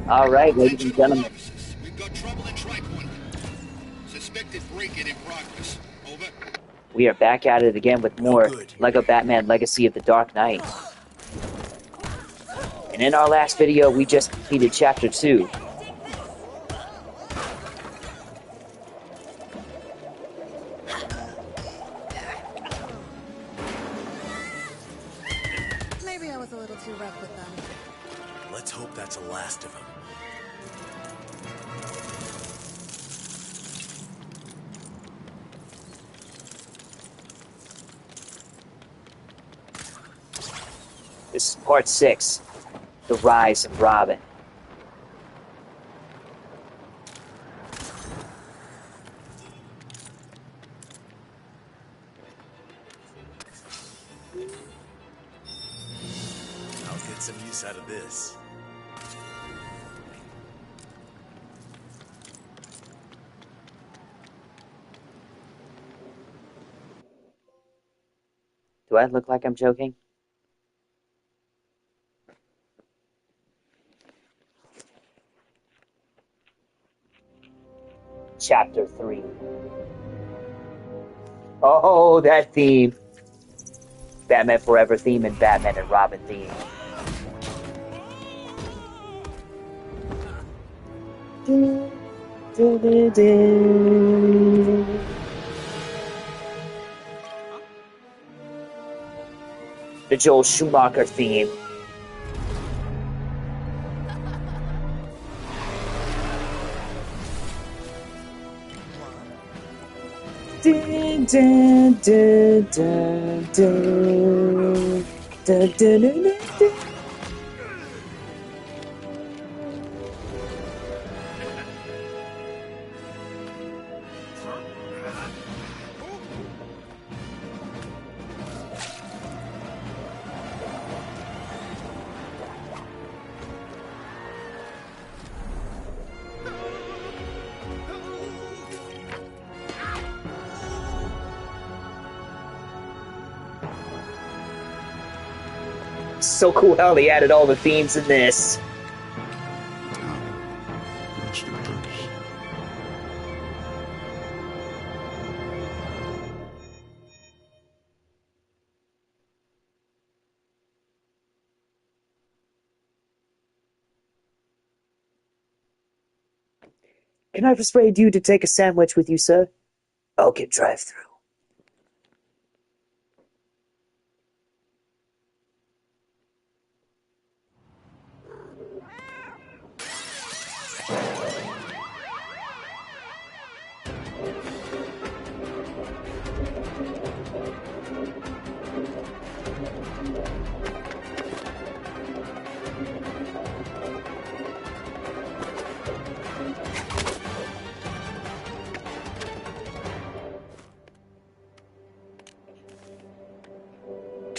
All right, ladies and Attention all gentlemen, officers. We've got trouble in Tripoint. Suspected break-in in progress. Over. we are back at it again with No more good. LEGO Batman Legacy of the Dark Knight. And in our last video, we just completed Chapter 2. Maybe I was a little too rough with them. Let's hope that's the last of them. This is Part 6, The Rise of Robin. I'll get some use out of this. Do I look like I'm joking? Chapter 3. Oh, that theme. Batman Forever theme and Batman and Robin theme. The Joel Schumacher theme. Dun, dun, dun, dun, dun. Dun, dun, dun, dun, dun. So cool how they added all the themes in this. Can I persuade you to take a sandwich with you, sir? I'll get drive-through.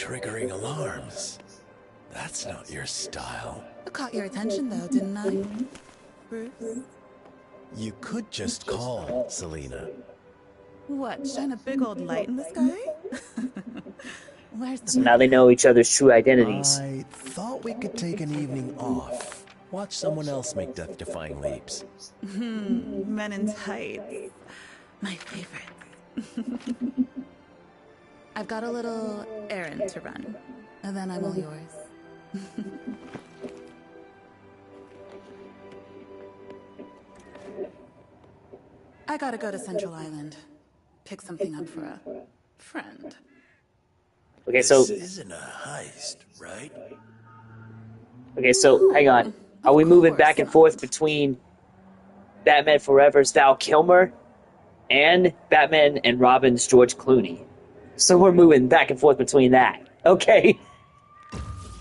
Triggering alarms. That's not your style. I caught your attention though, didn't I? Bruce? You could just call, Selina. What, shine a big old light in the sky? Where's the So now they know each other's true identities. I thought we could take an evening off. Watch someone else make death-defying leaps. men in tights. My favorite. I've got a little errand to run, and then I'm all yours. I gotta go to Central Island. Pick something up for a friend. Okay, so This isn't a heist, right? hang on. Are we moving back and forth between Batman Forever's Val Kilmer and Batman and Robin's George Clooney? So we're moving back and forth between that. Okay.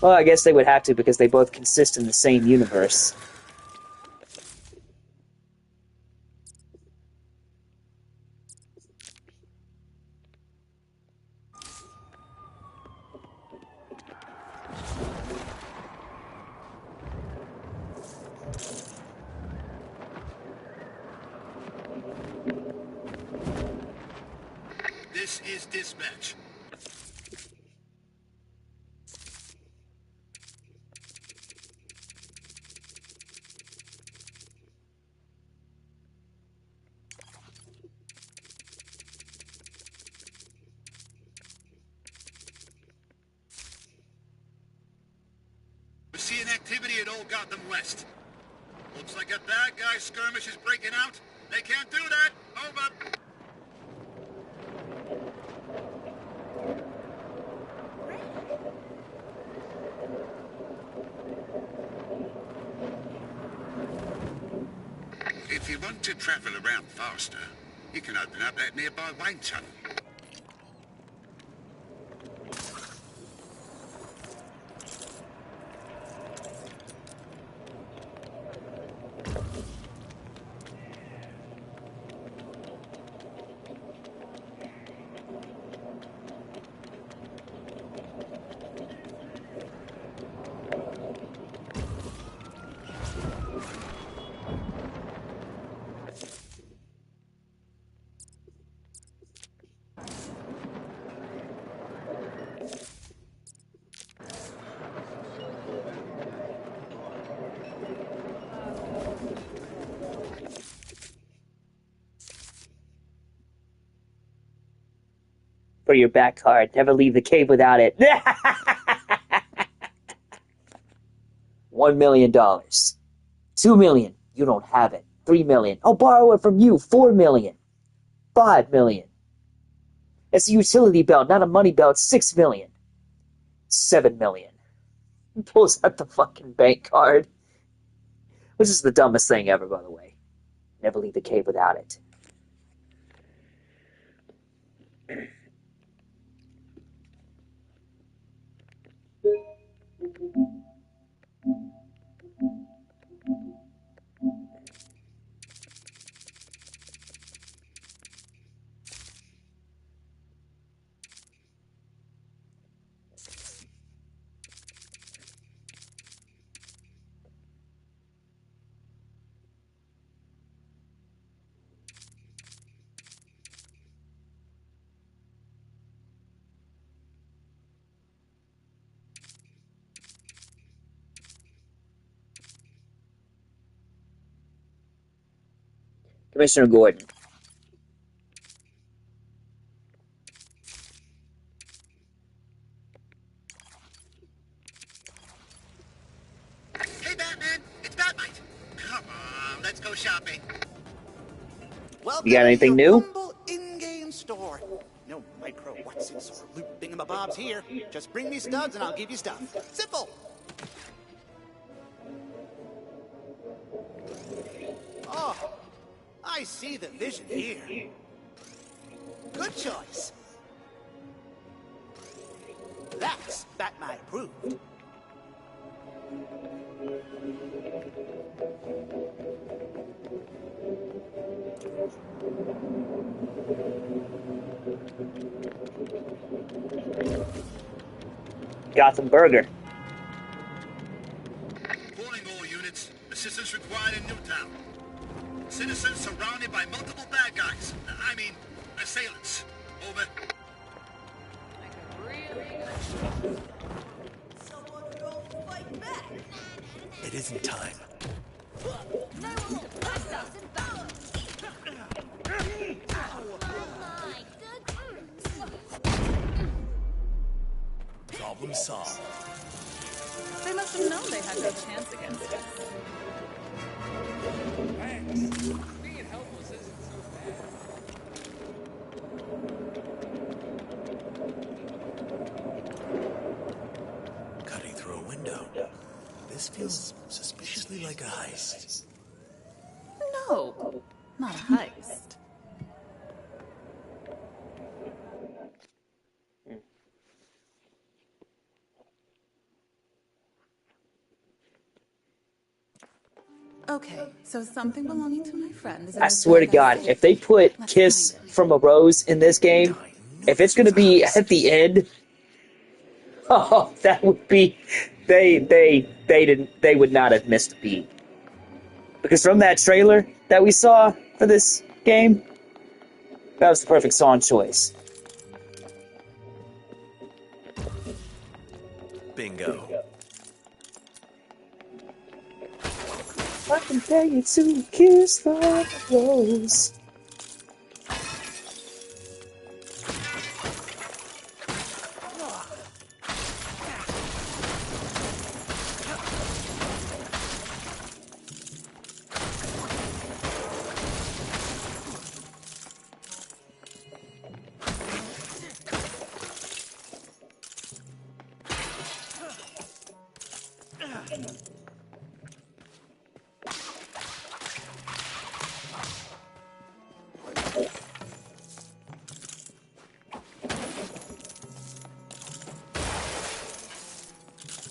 Well, I guess they would have to because they both consist in the same universe. This is dispatch. seeing activity at Old Gotham West. Looks like a bad guy skirmish is breaking out. They can't do that. Over. If you want to travel around faster, you can open up that nearby Wayne Tunnel. For your back card. Never leave the cave without it. $1 million. $2 million. You don't have it. $3 million. I'll borrow it from you. $4 million. $5 million. It's a utility belt, not a money belt. $6 million. $7 million. Pulls out the fucking bank card. Which is the dumbest thing ever, by the way. Never leave the cave without it. Commissioner Gordon. Hey, Batman! It's Batmite! Come on, let's go shopping. You got anything new? In-game store. No micro whatsits or loot thingamabobs here. Just bring me studs and I'll give you stuff. Simple. Oh, I see the vision here. Good choice. That's Batmite approved. Gotham Burger. Calling all units. Assistance required in Newtown. Citizens surrounded by multiple bad guys. I mean, assailants. Over. It isn't time. Problem solved. They must have known they had no chance against us. Being helpless isn't so bad. Cutting through a window. This feels suspiciously like a heist. No, not a heist. Okay, so something belonging to my friend is in I the swear to bag God, saved. if they put Let's Kiss find it. from a Rose in this game, if it's gonna be at the end, oh, that would be they would not have missed a beat. Because from that trailer that we saw for this game, that was the perfect song choice. Bingo. I can tell you to kiss from a rose.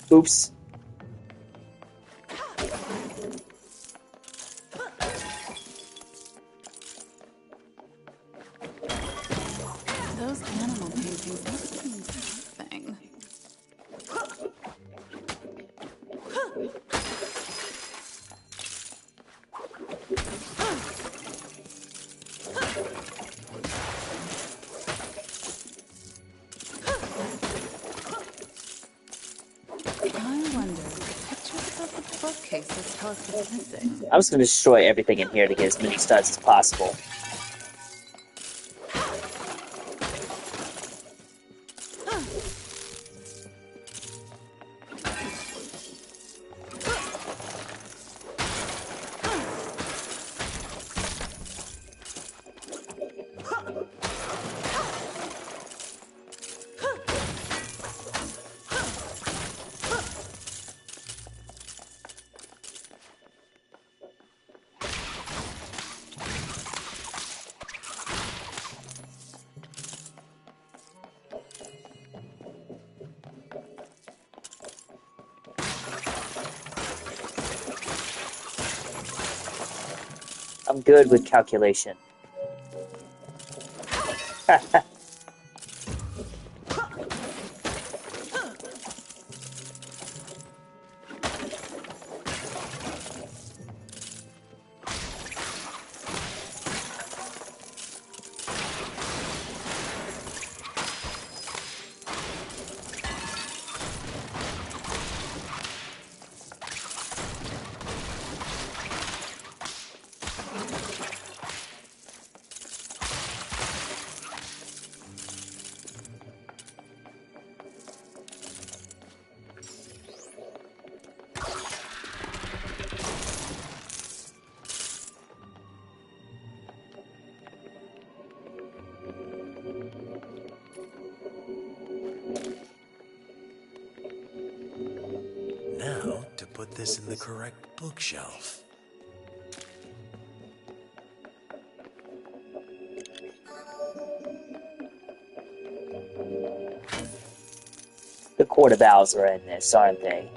Oops. Those animal paintings must mean something. I wonder if pictures above the bookcases tell us what's missing. I'm just going to destroy everything in here to get as many studs as possible. I'm good with calculation. Now to put this in the correct bookshelf. The quarter bowels are in this, aren't they?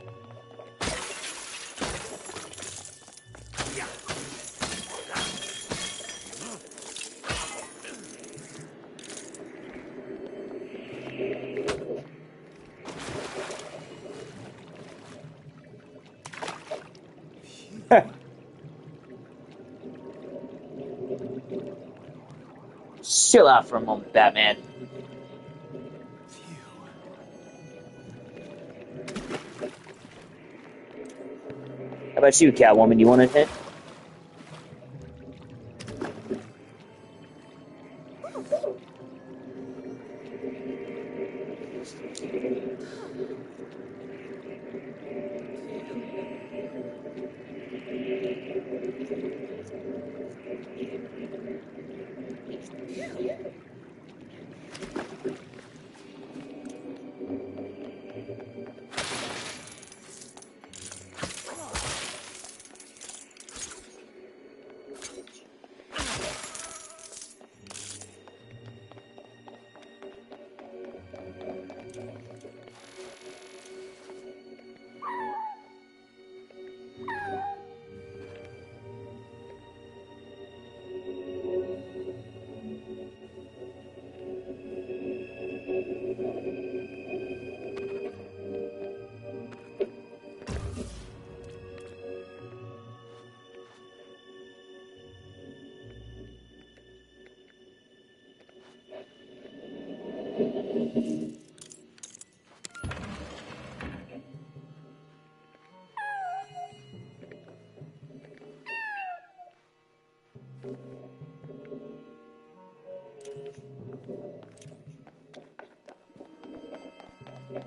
Chill out for a moment, Batman. How about you, Catwoman? You want a hit?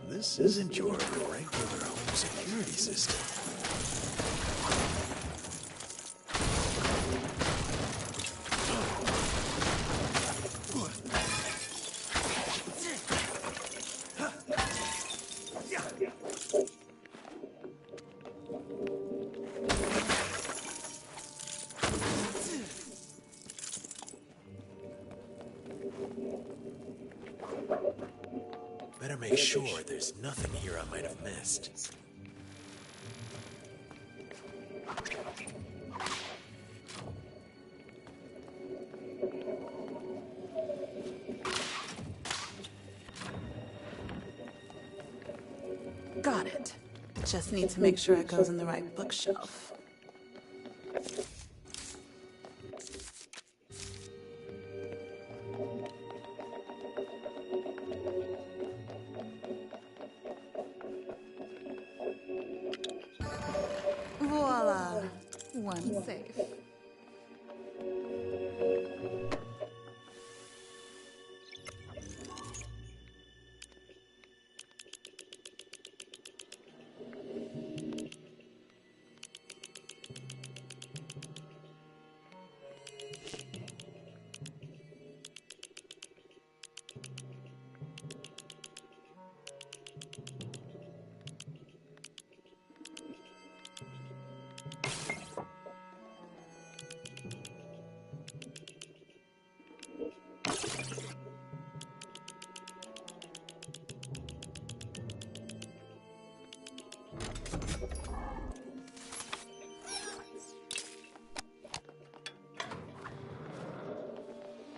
This isn't your regular home security system. make sure there's nothing here I might have missed. Got it. Just need to make sure it goes in the right bookshelf. Voila. One safe.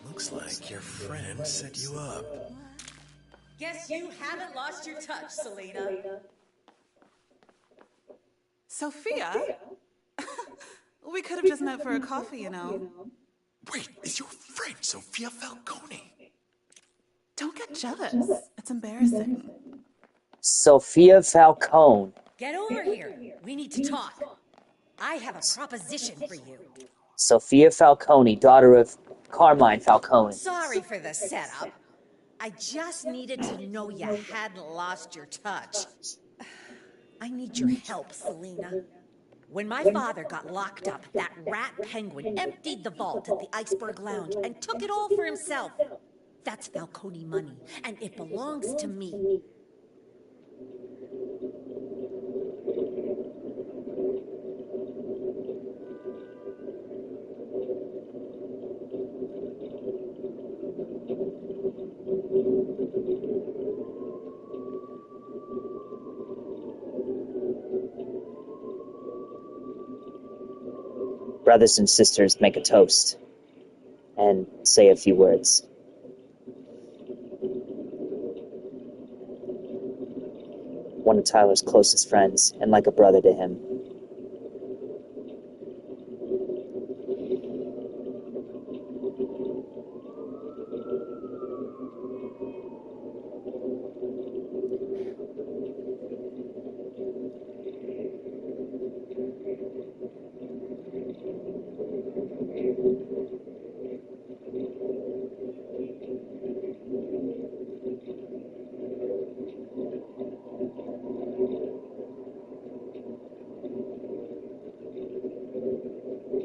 Looks like your friend set you up. Guess you haven't lost your touch, Selena. Sophia? We could have just met for a coffee, you know. Wait, is your friend Sophia Falcone? Don't get jealous. It's embarrassing. Sophia Falcone. Get over here. We need to talk. I have a proposition for you. Sophia Falcone, daughter of Carmine Falcone. Sorry for the setup. I just needed to know you hadn't lost your touch. I need your help, Selena. When my father got locked up, that rat penguin emptied the vault at the Iceberg Lounge and took it all for himself. That's Falcone money, and it belongs to me. Brothers and sisters, make a toast and say a few words. One of Tyler's closest friends, and like a brother to him.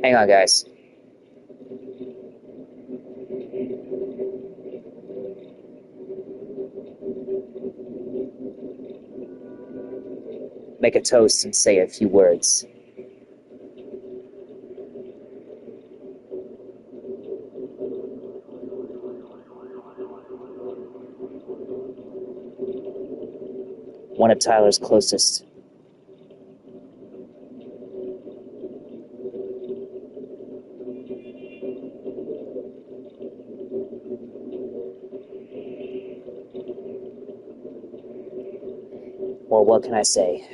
Hang on, guys. Make a toast and say a few words. One of Tyler's closest. Well, what can I say?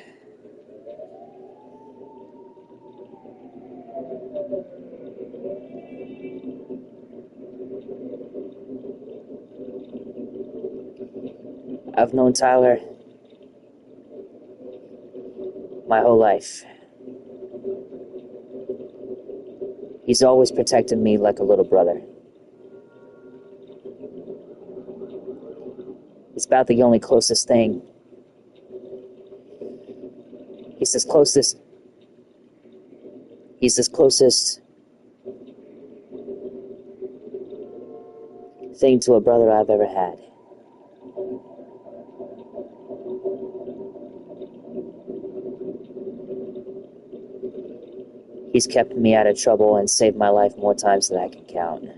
I've known Tyler my whole life. He's always protected me like a little brother. It's about the only closest thing. He's the closest thing to a brother I've ever had. He's kept me out of trouble and saved my life more times than I can count.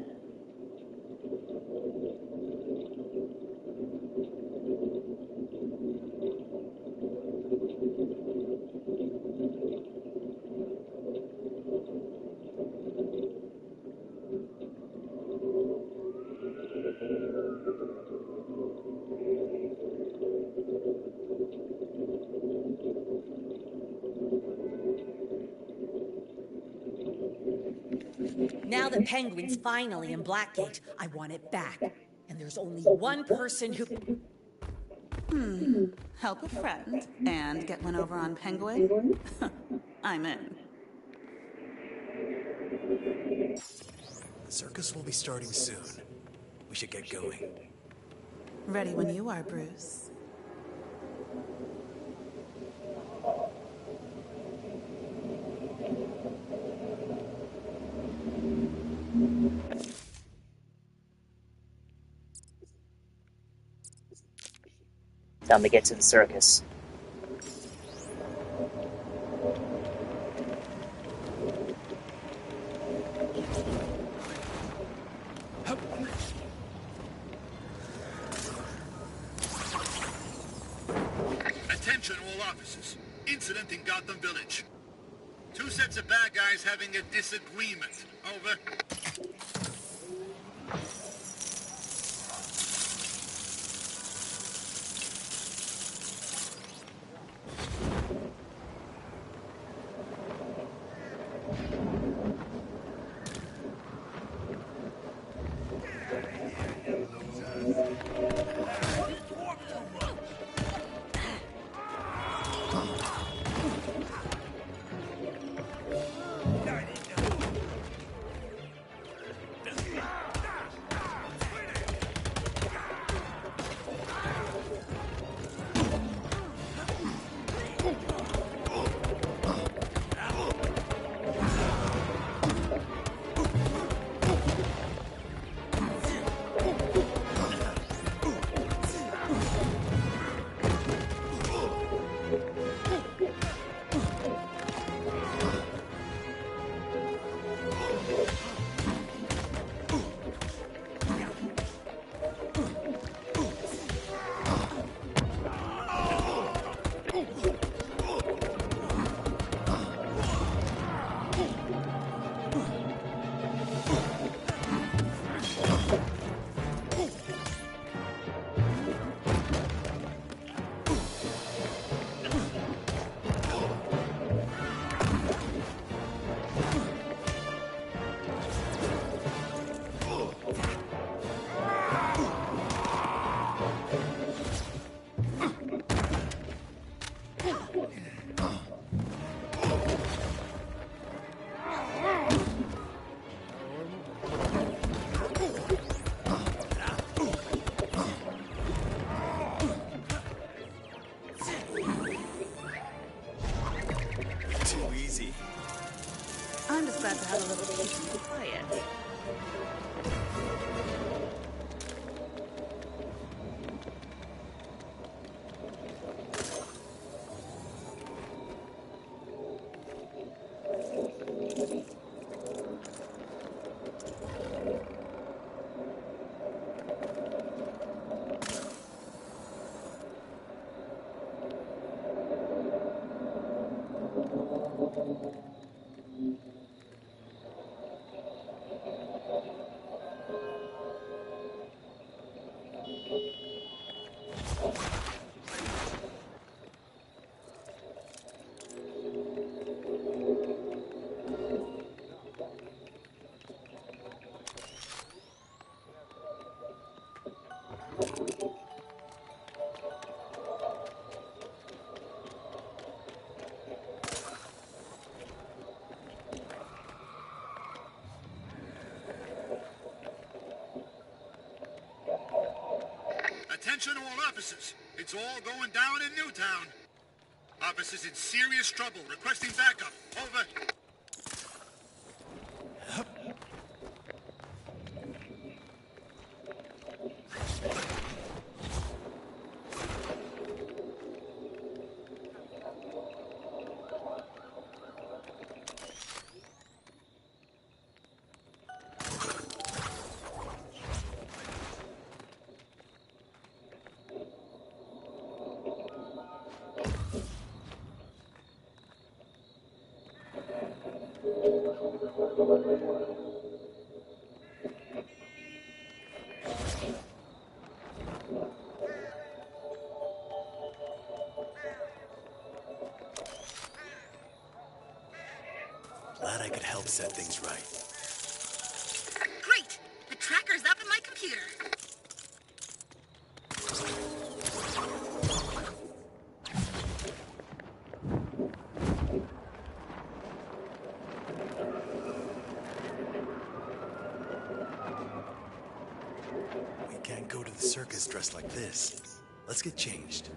Now that Penguin's finally in Blackgate, I want it back. And there's only one person who... Help a friend and get one over on Penguin? I'm in. The circus will be starting soon. We should get going. Ready when you are, Bruce. Time to get to the circus. Attention all officers. Incident in Gotham Village. Two sets of bad guys having a disagreement. Over. I'm just glad to have a little peace and quiet. Attention all officers. It's all going down in Newtown. Officers in serious trouble. Requesting backup. Over. Glad I could help set things right. tracker's up in my computer. We can't go to the circus dressed like this. Let's get changed.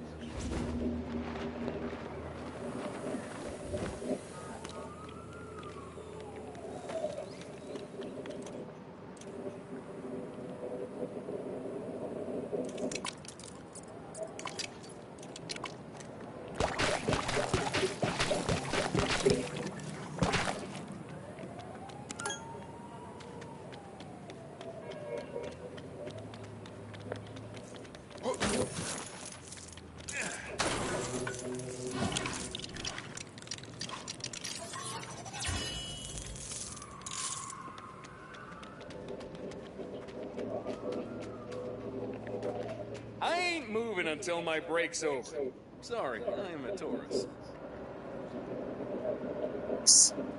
I ain't moving until my break's over. Sorry, I'm a tourist.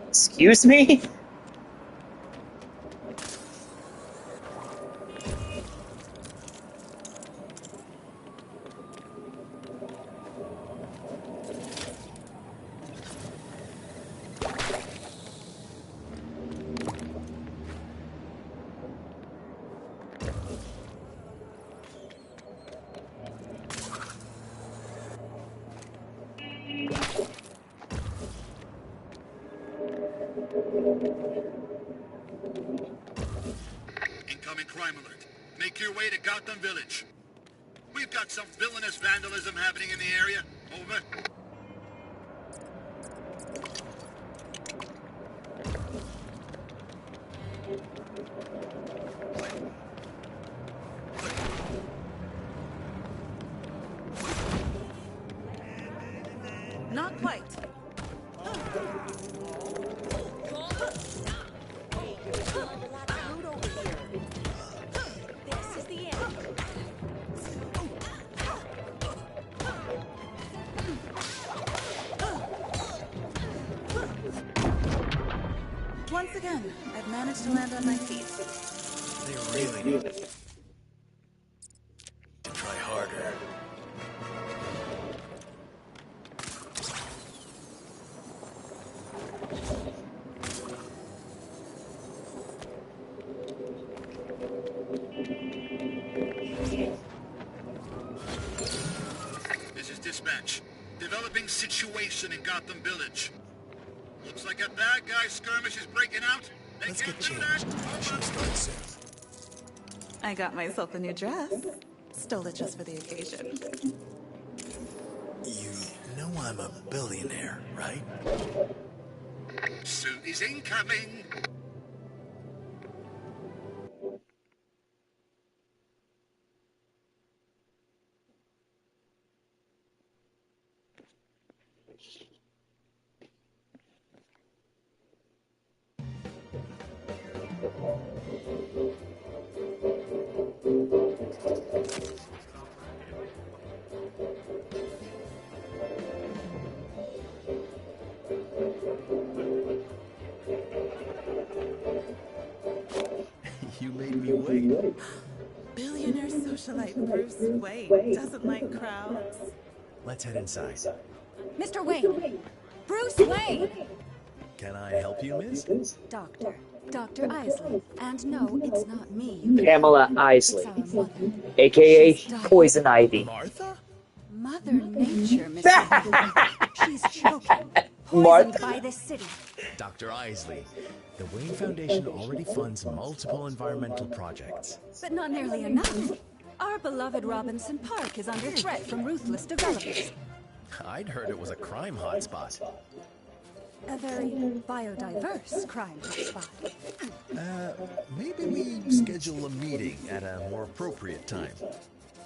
Excuse me? Incoming crime alert. Make your way to Gotham Village. We've got some villainous vandalism happening in the area. Over. Not quite. This is the end. Once again, I've managed to land on my feet. They really need to try harder. This is dispatch. Developing situation in Gotham Village. Looks like a bad guy skirmish is breaking out. They Let's can't get do changed. that. We should start soon. I got myself a new dress. Stole it just for the occasion. You know I'm a billionaire, right? Suit is incoming. You made me wait. Billionaire socialite Bruce Wayne doesn't like crowds. Let's head inside. Mr. Wayne! Bruce Wayne! Can I help you, miss? Dr. Isley. And no, it's not me. Pamela Isley, It's our mother. aka She's dying. Poison Ivy. Martha? Mother Nature, Mr. Wayne. She's choking. Martha. Poisoned by this city. Dr. Isley, the Wayne Foundation already funds multiple environmental projects. But not nearly enough. Our beloved Robinson Park is under threat from ruthless developers. I'd heard it was a crime hotspot. A very biodiverse crime hotspot. Maybe we schedule a meeting at a more appropriate time.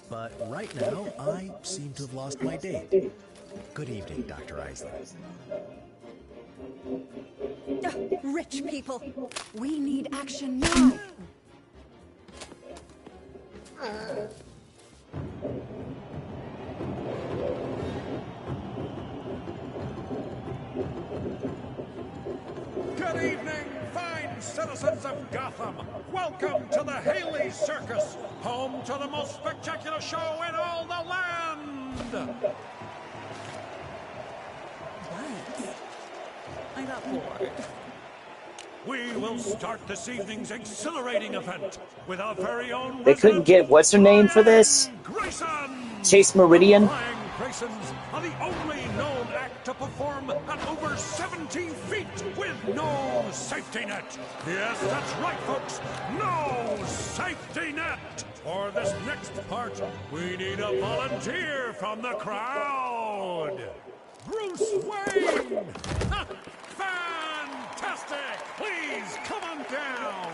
But right now, I seem to have lost my date. Good evening, Dr. Isley. Rich people, we need action now. Good evening, fine citizens of Gotham, welcome to the Haley Circus, home to the most spectacular show in all the land! What? I got bored. We will start this evening's exhilarating event with our very own They couldn't get what's her name for this? Grayson! Chase Meridian? Flying Graysons are the only known act to perform at over 17 feet with no safety net. Yes, that's right, folks. No safety net. For this next part, we need a volunteer from the crowd. Bruce Wayne! Ha! Fantastic! Please come on down.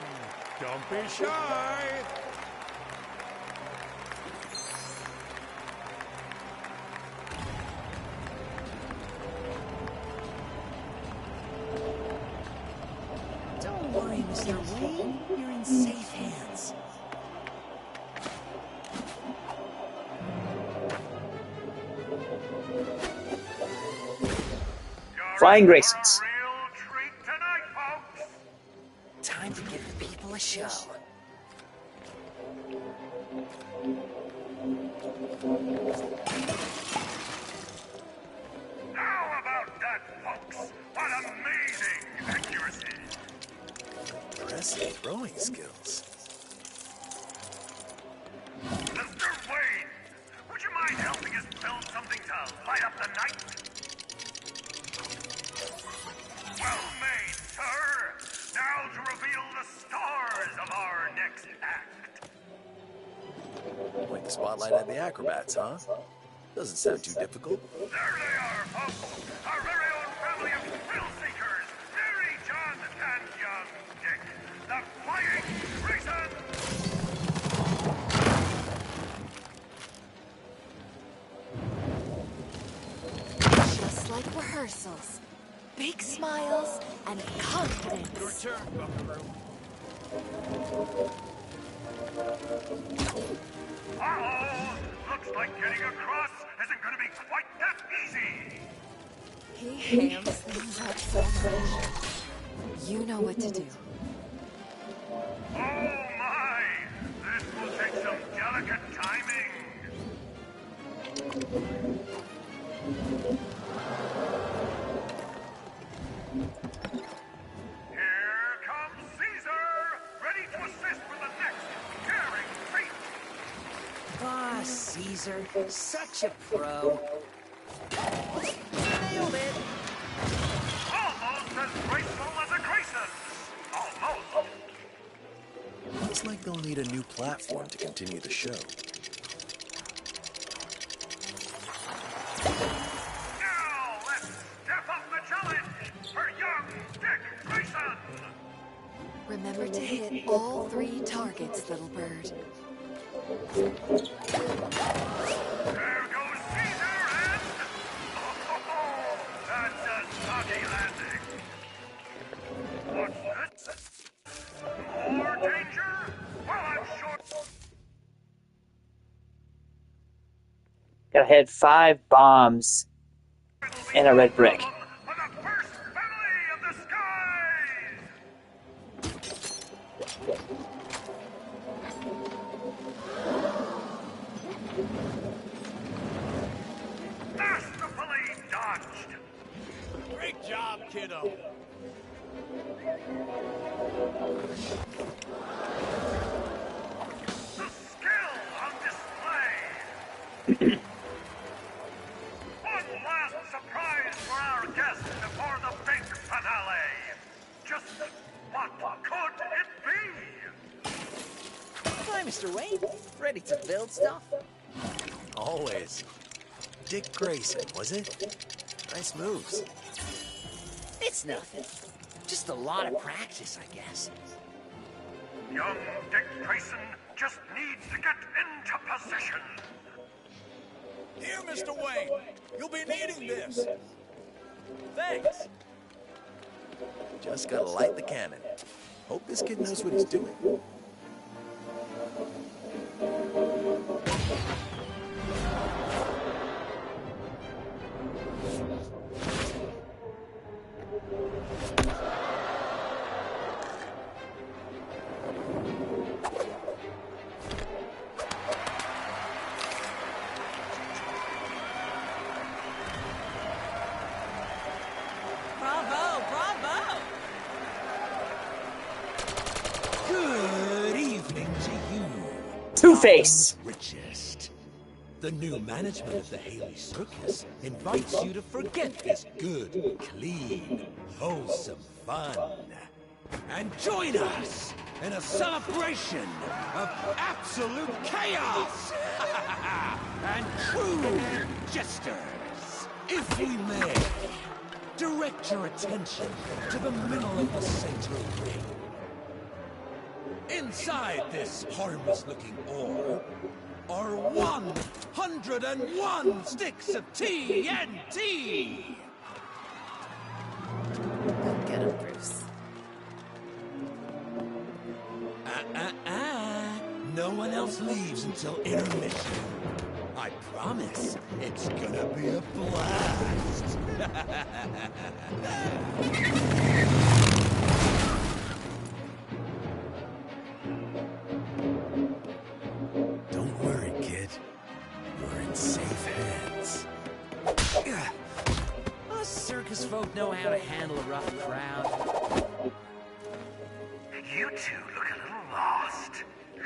Don't be shy. Don't worry, Mr. Wayne. You're in safe hands. Flying Graysons. Time to give the people a show. How about that, folks? What amazing accuracy! Impressive throwing skills. Mr. Wayne, would you mind helping us build something to light up the night? Well made, sir! Now to reveal the stars of our next act. Point the spotlight at the acrobats, huh? Doesn't sound too difficult. There they are, folks! Our very own family of thrill seekers! Mary, John, and young Dick, the Flying Graysons! Just like rehearsals. Big smiles and confidence. Your turn, Buckaroo. Uh-oh! Looks like getting across isn't going to be quite that easy! He hams things up so much. You know what to do. Oh my! This will take some delicate timing! Here comes Caesar! Ready to assist with the next daring feat! Ah, Caesar, such a pro. Nailed it. Almost as graceful as a Grayson! Almost! Looks like they'll need a new platform to continue the show. Now let's step up the challenge for young Dick Grayson! Remember to hit all 3 targets, little bird. There goes Caesar and... Oh, that's a naughty landing. What's this? More danger? Well, I'm sure... Gotta hit 5 bombs and a red brick. For the first family of the skies! Masterfully dodged! Great job, kiddo. The skill on display! One last surprise for our guests before the big finale! Just what could it be? Hi, Mr. Wayne. Ready to build stuff? Always. Dick Grayson, was it? Nice moves. It's nothing. Just a lot of practice, I guess. Young Dick Grayson just needs to get into position. Here, Mr. Wayne. You'll be needing this. Thanks. Just gotta light the cannon. Hope this kid knows what he's doing. Two-Face. Richest. The new management of the Haley Circus invites you to forget this good, clean, wholesome fun. And join us in a celebration of absolute chaos and true jesters. If we may, direct your attention to the middle of the center ring. Inside this harmless-looking orb are 101 sticks of TNT! Go get him, Bruce. No one else leaves until intermission. I promise it's gonna be a blast. Don't worry, kid. We're in safe hands. Us circus folk know how to handle a rough crowd. You two look a little lost.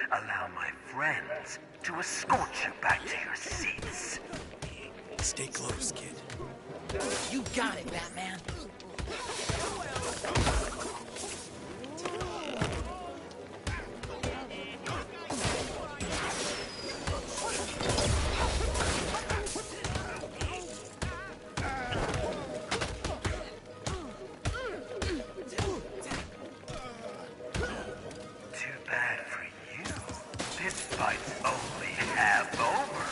Allow my friends to escort you back to your seats. Stay close, kid. You got it, Batman. Too bad for you. This fight's only half over.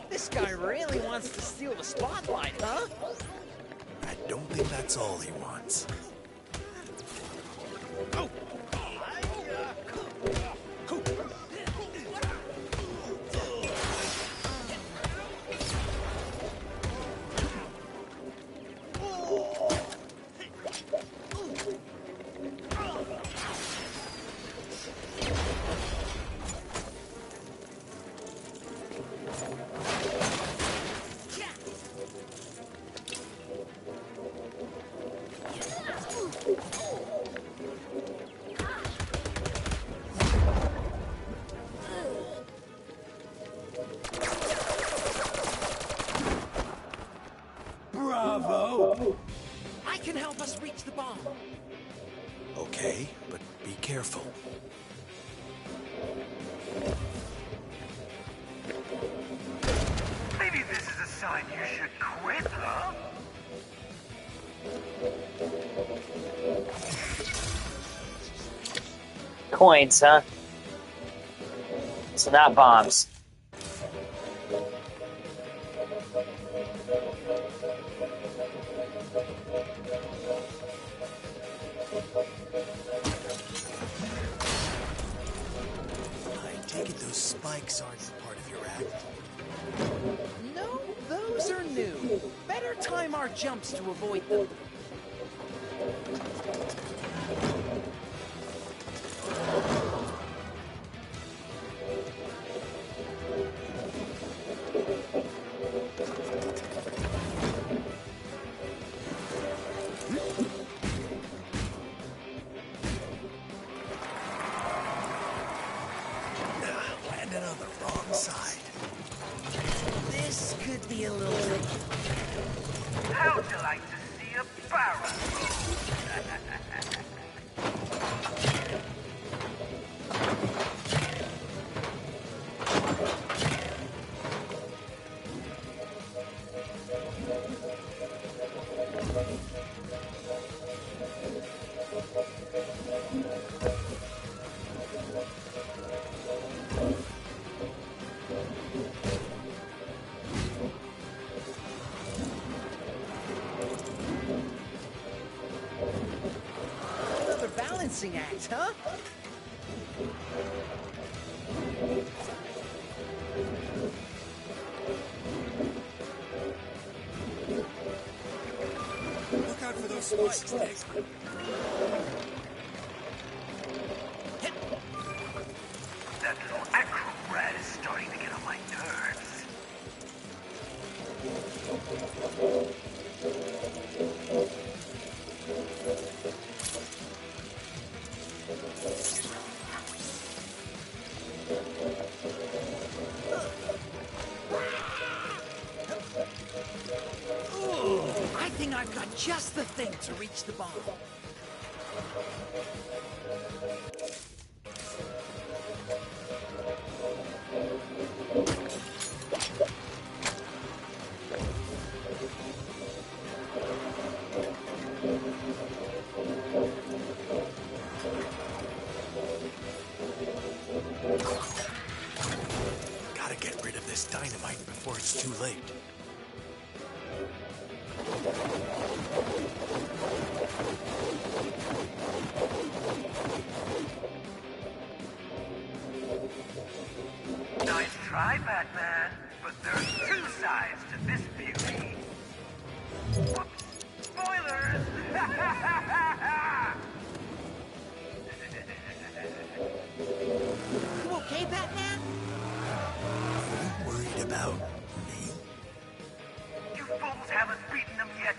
This guy really wants to steal the spotlight, huh? I don't think that's all he wants. Bravo! I can help us reach the bomb. Okay, but be careful. Maybe this is a sign you should quit, huh? Coins, huh? So not bombs. I take it those spikes aren't part of your act. No, those are new. Better time our jumps to avoid them. Landed on the wrong side. This could be a little... How'd you like to see a barrel? Another balancing act, huh? Look out for those spikes, Nick. That little acrobat is starting to get on my nerves. I've got just the thing to reach the bomb. Gotta get rid of this dynamite before it's too late. Nice try, Batman, but there's two sides to this beauty. Whoops! Spoilers! You okay, Batman? Are you worried about me? You fools haven't beaten them yet.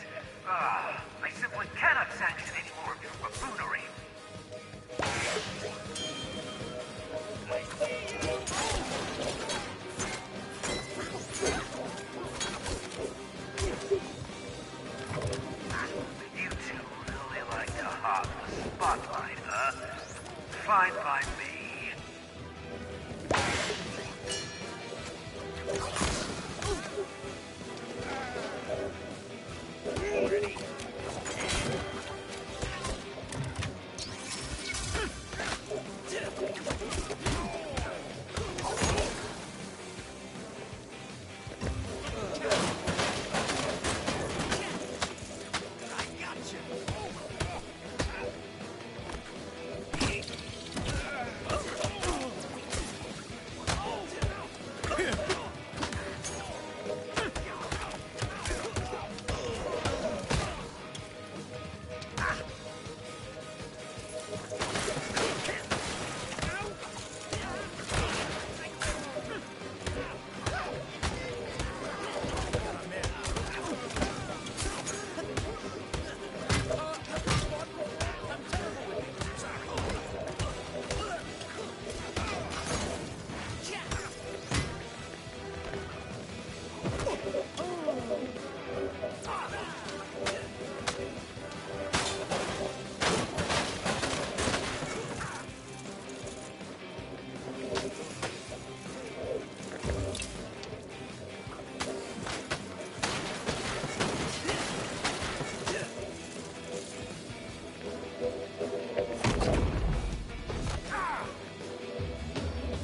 I simply cannot sanction any more of your buffoonery. You two really like to hog the spotlight, huh? Fine by me.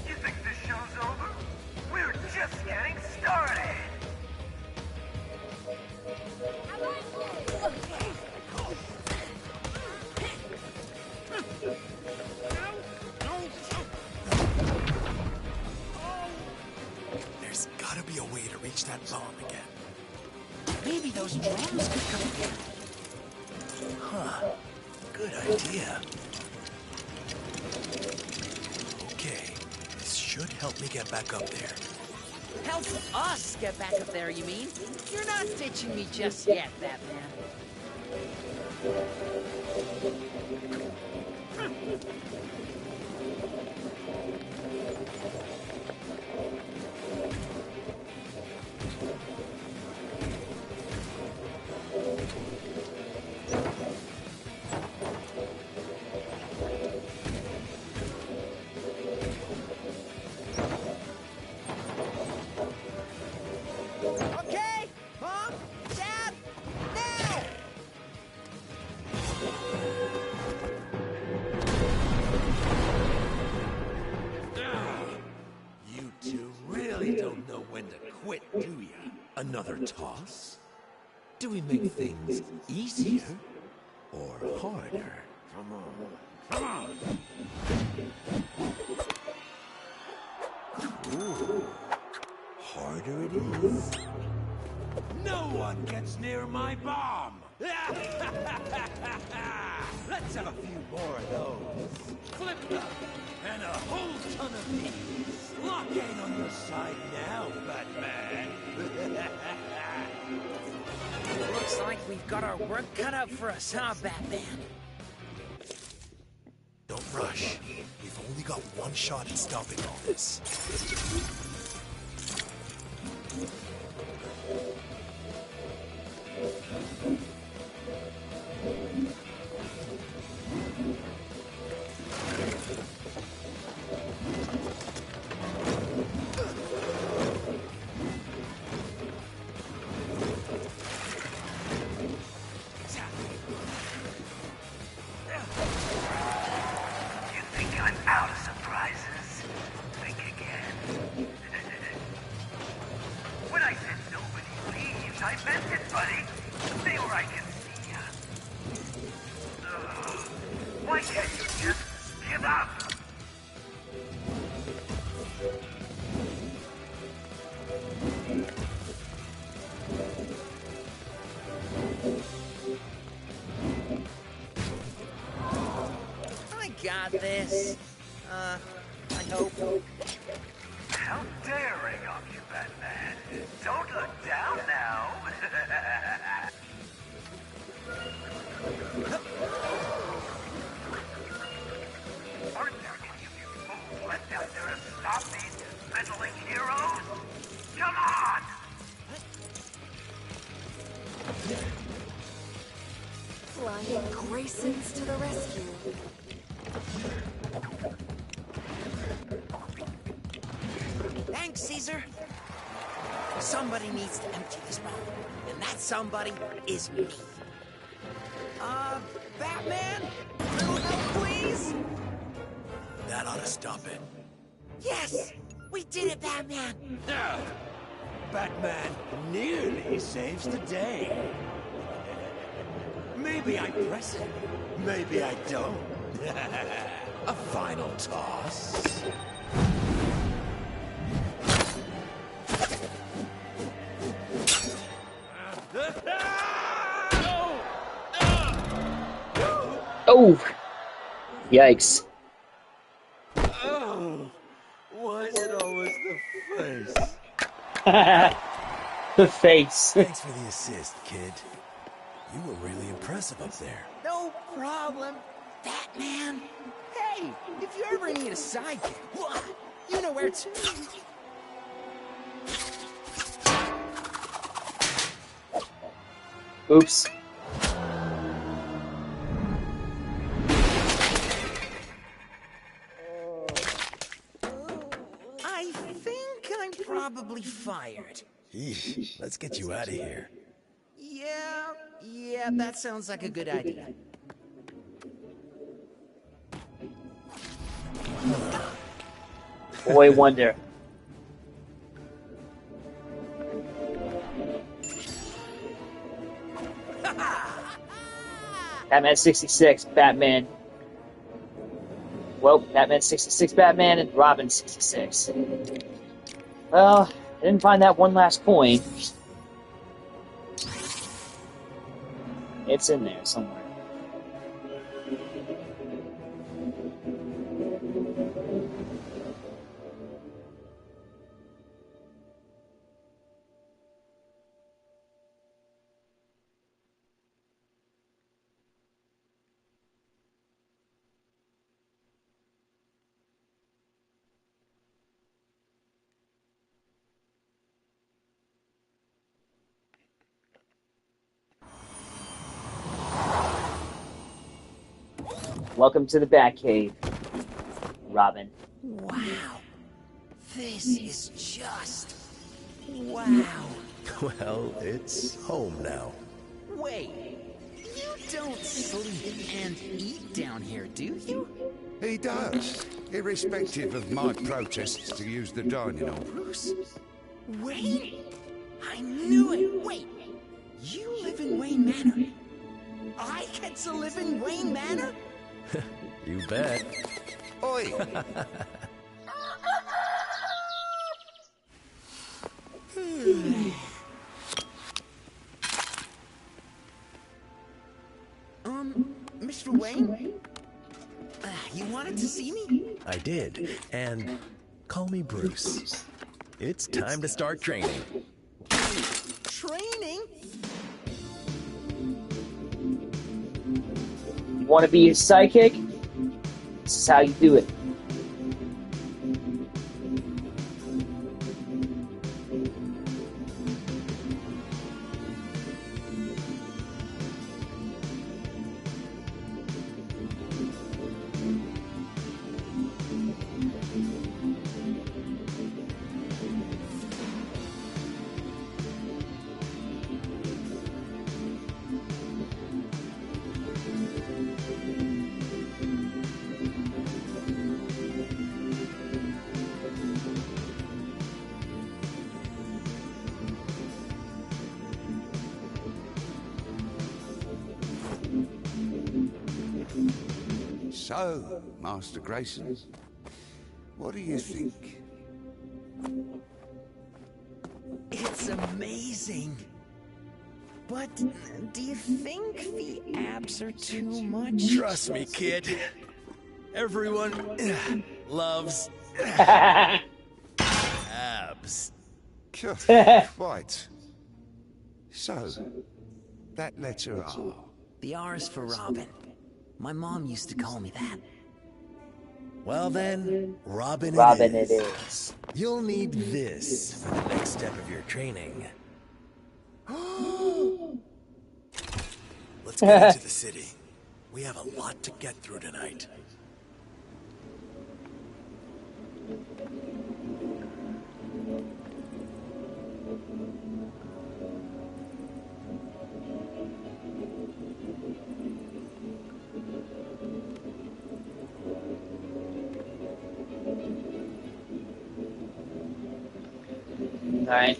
You think this show's over? We're just getting started. There's gotta be a way to reach that bomb again. Maybe those drums could come again. Huh. Good idea. Okay, this should help me get back up there. Help us get back up there, you mean? You're not ditching me just yet, Batman. Okay, Mom, Dad, now! You two really don't know when to quit, do you? Another toss? Do we make things easier or harder? Come on. Come on! Ooh, harder it is. No one gets near my bomb! Let's have a few more of those. Flip them! And a whole ton of these! Blockade on your side now, Batman! Looks like we've got our work cut out for us, huh, Batman? Don't rush. We've only got one shot at stopping all this. got this. I hope. How daring of you, Batman. Don't look down now. Aren't there any of you fools left out there to stop these meddling heroes? Come on! Flying Graysons to the rescue. Thanks, Caesar. Somebody needs to empty this bomb, and that somebody is me. Batman? Little help, please? That ought to stop it. Yes! We did it, Batman! Batman nearly saves the day. Maybe I press it, maybe I don't. A final toss. Oh! Yikes. Oh, why is it always the face? The face. Thanks for the assist, kid. You were really impressive up there. No problem, Batman. Hey, if you ever need a sidekick, you know where to. Oops. I think I'm probably fired. Eesh, let's get you out of here. Yeah, that sounds like a good idea. Boy wonder. Batman 66, Batman. Well, Batman 66, Batman, and Robin 66. Well, I didn't find that one last coin. It's in there somewhere. Welcome to the Batcave, Robin. Wow. This is just... wow. Well, it's home now. Wait, you don't sleep and eat down here, do you? He does, irrespective of my protests to use the dining hall. Bruce? Wait! I knew it! Wait! You live in Wayne Manor? I get to live in Wayne Manor? You bet. Oi! Mr. Wayne? You wanted to see me? I did, and call me Bruce. It's time to start training. Training? You want to be a psychic? This is how you do it. So, Master Grayson, what do you think? It's amazing. But do you think the abs are too much? Trust me, kid. Everyone loves abs. Right. So, that letter R. The R is for Robin. My mom used to call me that. Well then, Robin, Robin it it is. is. You'll need this for the next step of your training. Let's get into the city. We have a lot to get through tonight. Alright.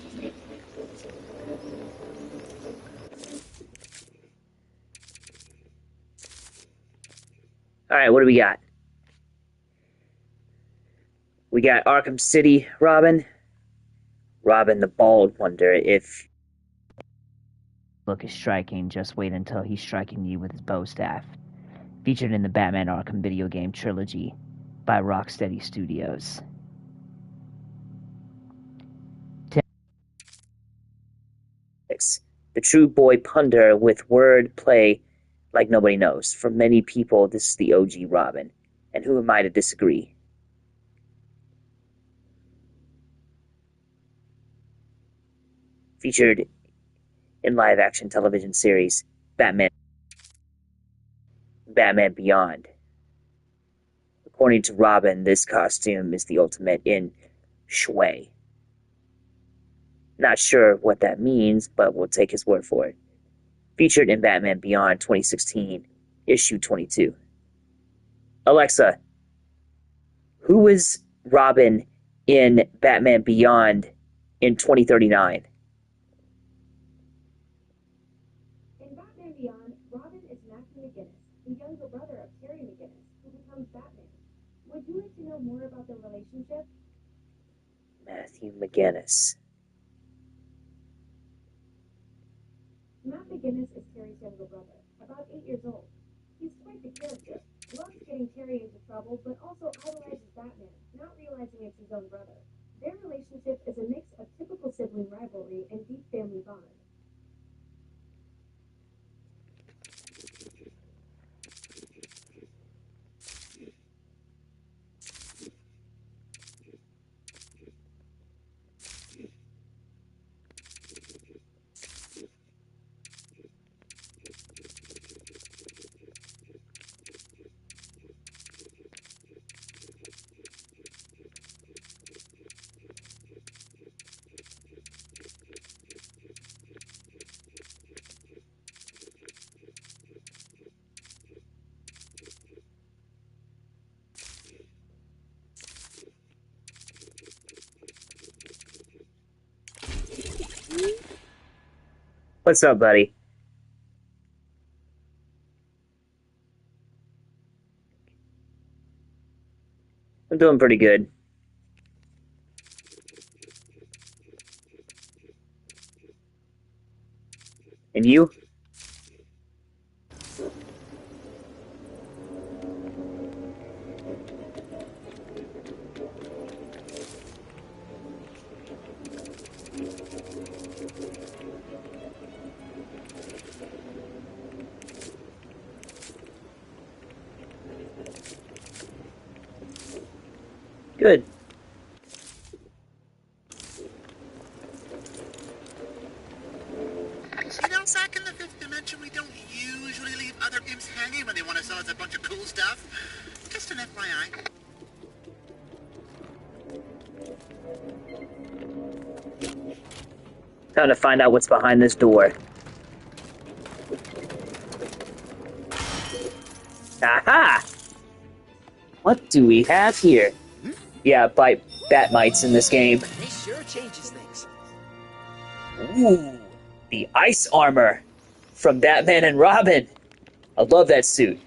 Alright, what do we got? We got Arkham City, Robin. Robin the Bald Wonder. If look is striking, just wait until he's striking you with his bow staff. Featured in the Batman Arkham video game trilogy by Rocksteady Studios. The true boy punter with word play like nobody knows. For many people, this is the OG Robin. And who am I to disagree? Featured in live-action television series Batman Beyond. According to Robin, this costume is the ultimate in shui. Not sure what that means, but we'll take his word for it. Featured in Batman Beyond 2016, issue 22. Alexa, who is Robin in Batman Beyond in 2039? In Batman Beyond, Robin is Matthew McGinnis, the younger brother of Terry McGinnis, who becomes Batman. Would you like to know more about their relationship? Matthew McGinnis. Matt McGinnis is Terry's younger brother, about 8 years old. He's quite the character, loves getting Terry into trouble, but also idolizes Batman, not realizing it's his own brother. Their relationship is a mix of typical sibling rivalry and deep family bond. What's up, buddy? I'm doing pretty good. And you? Good. You know, back in the fifth dimension, we don't usually leave other imps hanging when they want to sell us a bunch of cool stuff. Just an FYI. Time to find out what's behind this door. Aha! What do we have here? Yeah, by bat mites in this game. He sure changes things. Ooh, the ice armor from Batman and Robin. I love that suit.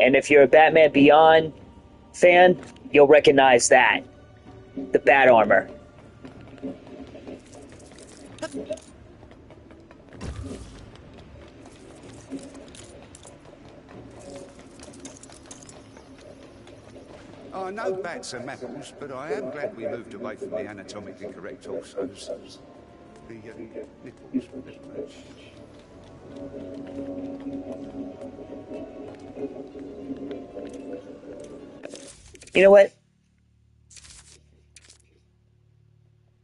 And if you're a Batman Beyond fan, you'll recognize that. The bat armor. I know bats are mammals, but I am glad we moved away from the anatomically correct torsos. The nipples were a bit much. You know what?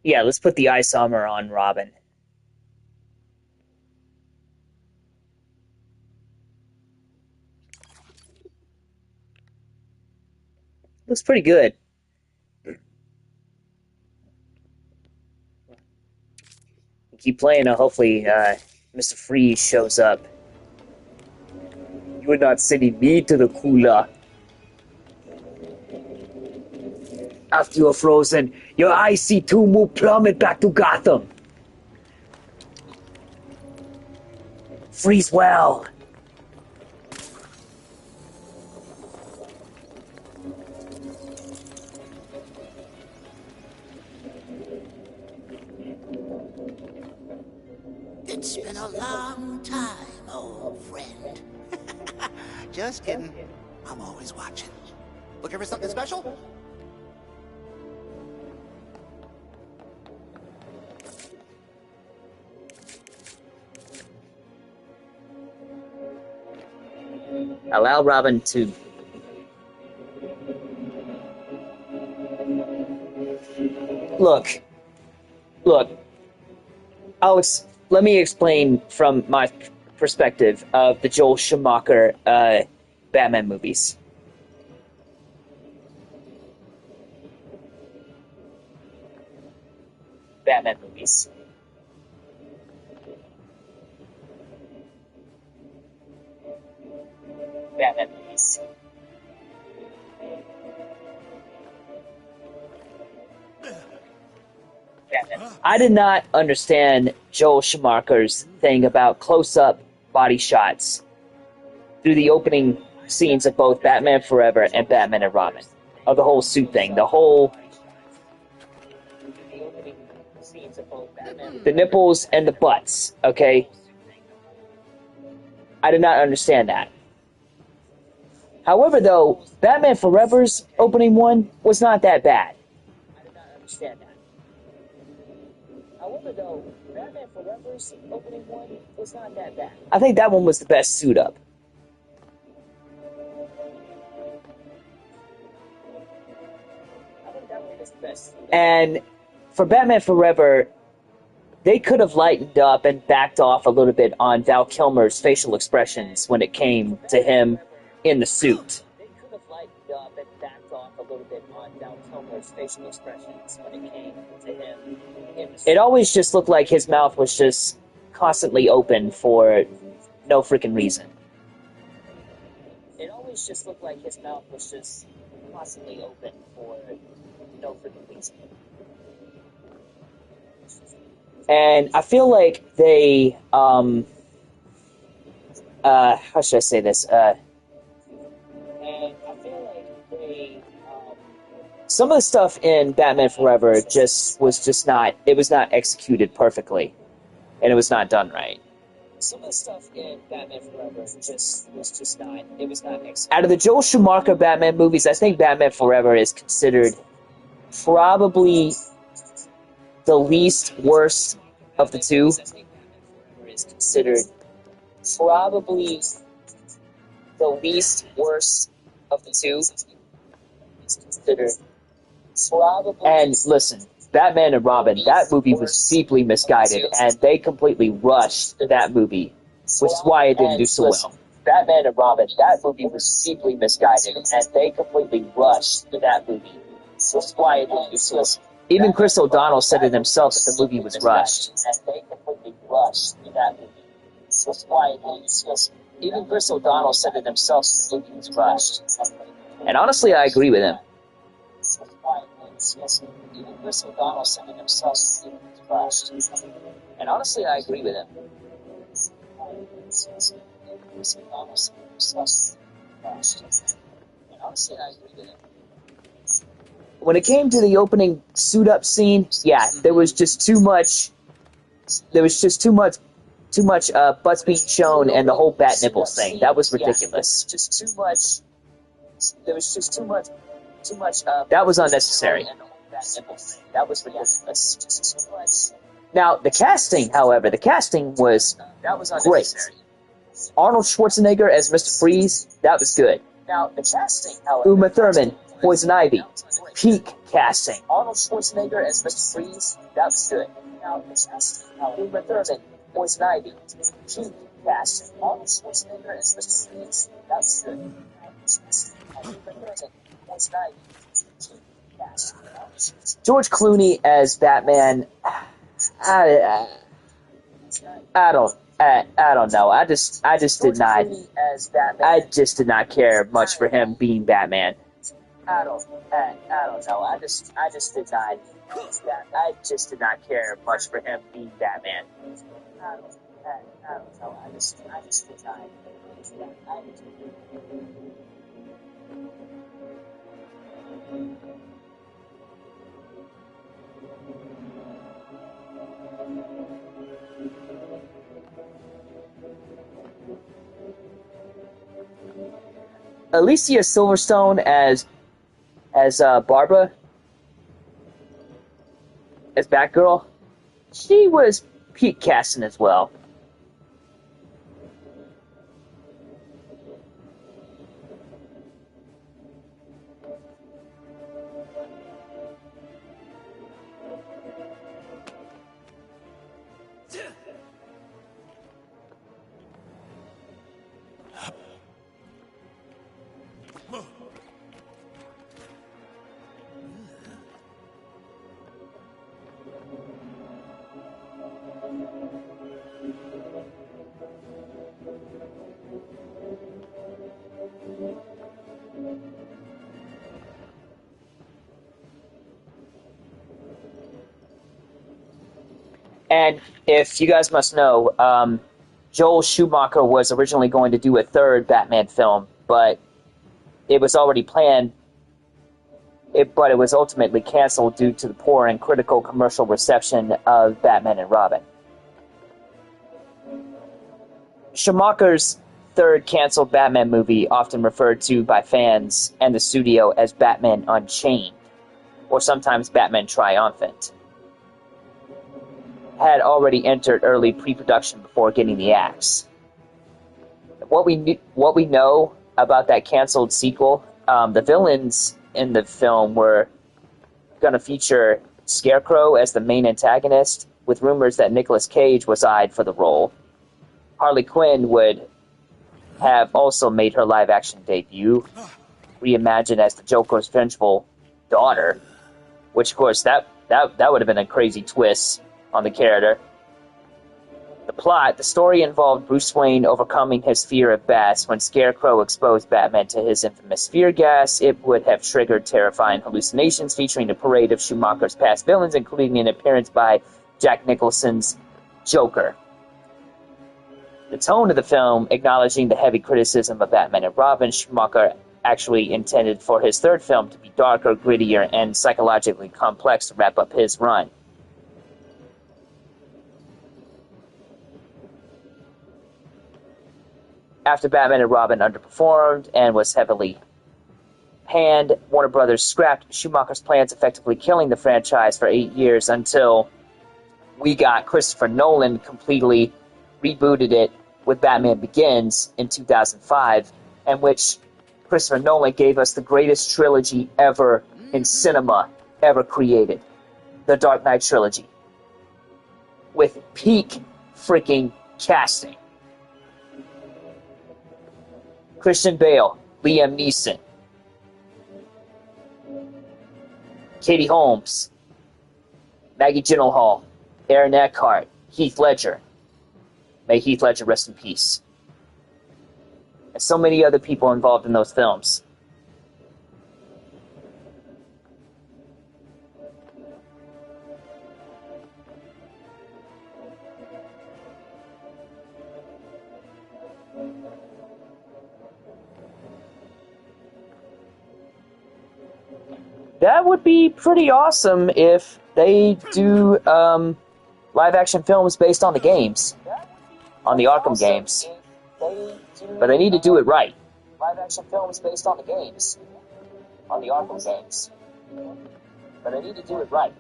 Yeah, let's put the ice armor on Robin. Looks pretty good. Keep playing, hopefully Mr. Freeze shows up. You are not sending me to the cooler. After you're frozen, your IC2 will plummet back to Gotham. Freeze well. It's been a long time, old friend. Just kidding. I'm always watching. Looking for something special? Allow Robin to... Look, Alex, let me explain from my perspective of the Joel Schumacher Batman movies. Batman movies. Batman movies. I did not understand Joel Schumacher's thing about close-up body shots through the opening scenes of both Batman Forever and Batman and Robin. Of the whole suit thing. The whole... The nipples and the butts, okay? I did not understand that. However, though, Batman Forever's opening one was not that bad. I did not understand that. However, though, Batman Forever's opening one was not that bad. I think that one was the best suit up. And for Batman Forever, they could have lightened up and backed off a little bit on Val Kilmer's facial expressions when it came to him in the suit. They could have lightened up and backed off a little bit on Val Kilmer's facial expressions when it came to him in the suit. It always just looked like his mouth was just constantly open for no freaking reason. It always just looked like his mouth was just constantly open for no freaking reason. And I feel like they, how should I say this? Some of the stuff in Batman Forever was not executed perfectly, and it was not done right. Some of the stuff in Batman Forever was not executed. Out of the Joel Schumacher Batman movies, I think Batman Forever is considered probably the least worst of the two. Is considered probably the least worst of the two. Is considered probably. And listen, Batman and Robin, that movie was deeply misguided, and they completely rushed that movie, which is why it didn't do so well. Batman and Robin, that movie was deeply misguided, and they completely rushed that movie, which is why it didn't do so well. Even Chris O'Donnell said it himself that the movie was rushed. And they completely rushed that movie. That's why even Chris O'Donnell said it himself that the movie was rushed. And honestly, I agree with him. Even Chris O'Donnell said it himself that the movie was rushed. And honestly, I agree with him. When it came to the opening suit-up scene, yeah, there was just too much. There was just too much butts being shown and the whole bat nipples thing. That was ridiculous. Just too much. There was just too much. That was unnecessary. That was ridiculous. Now the casting, however, was great. Arnold Schwarzenegger as Mr. Freeze, that was good. Now the casting, however, Uma Thurman, Poison Ivy, peak casting. Arnold Schwarzenegger as Mr. Freeze, that was good. Now the casting, Uma Thurman, Poison Ivy, peak casting. Arnold Schwarzenegger as Mr. Freeze, that was good. Uma Thurman, Poison Ivy, peak casting. George Clooney as Batman, I don't know. I just did not care much for him being Batman. I don't know. I just did not care much for him being Batman. I don't know. I just did not. Alicia Silverstone as Barbara, as Batgirl, she was peak casting as well. And if you guys must know, Joel Schumacher was originally going to do a third Batman film, but it was already planned. But it was ultimately canceled due to the poor and critical commercial reception of Batman and Robin. Schumacher's third canceled Batman movie, often referred to by fans and the studio as Batman Unchained, or sometimes Batman Triumphant, had already entered early pre-production before getting the axe. What we know about that canceled sequel, the villains in the film were going to feature Scarecrow as the main antagonist, with rumors that Nicolas Cage was eyed for the role. Harley Quinn would have also made her live-action debut, reimagined as the Joker's vengeful daughter, which, of course, that would have been a crazy twist on the character. The story involved Bruce Wayne overcoming his fear of bats. When Scarecrow exposed Batman to his infamous fear gas, it would have triggered terrifying hallucinations featuring a parade of Schumacher's past villains, including an appearance by Jack Nicholson's Joker. The tone of the film, acknowledging the heavy criticism of Batman and Robin, Schumacher actually intended for his third film to be darker, grittier, and psychologically complex to wrap up his run. After Batman and Robin underperformed and was heavily panned, Warner Brothers scrapped Schumacher's plans, effectively killing the franchise for 8 years until we got Christopher Nolan completely rebooted it with Batman Begins in 2005, in which Christopher Nolan gave us the greatest trilogy ever in cinema, ever created, the Dark Knight trilogy, with peak freaking casting. Christian Bale, Liam Neeson, Katie Holmes, Maggie Gyllenhaal, Aaron Eckhart, Heath Ledger. May Heath Ledger rest in peace. And so many other people involved in those films. that would be pretty awesome if they do live-action films based on the games, on the Arkham games. But they need to do it right. Live-action films based on the games, on the Arkham games. But they need to do it right.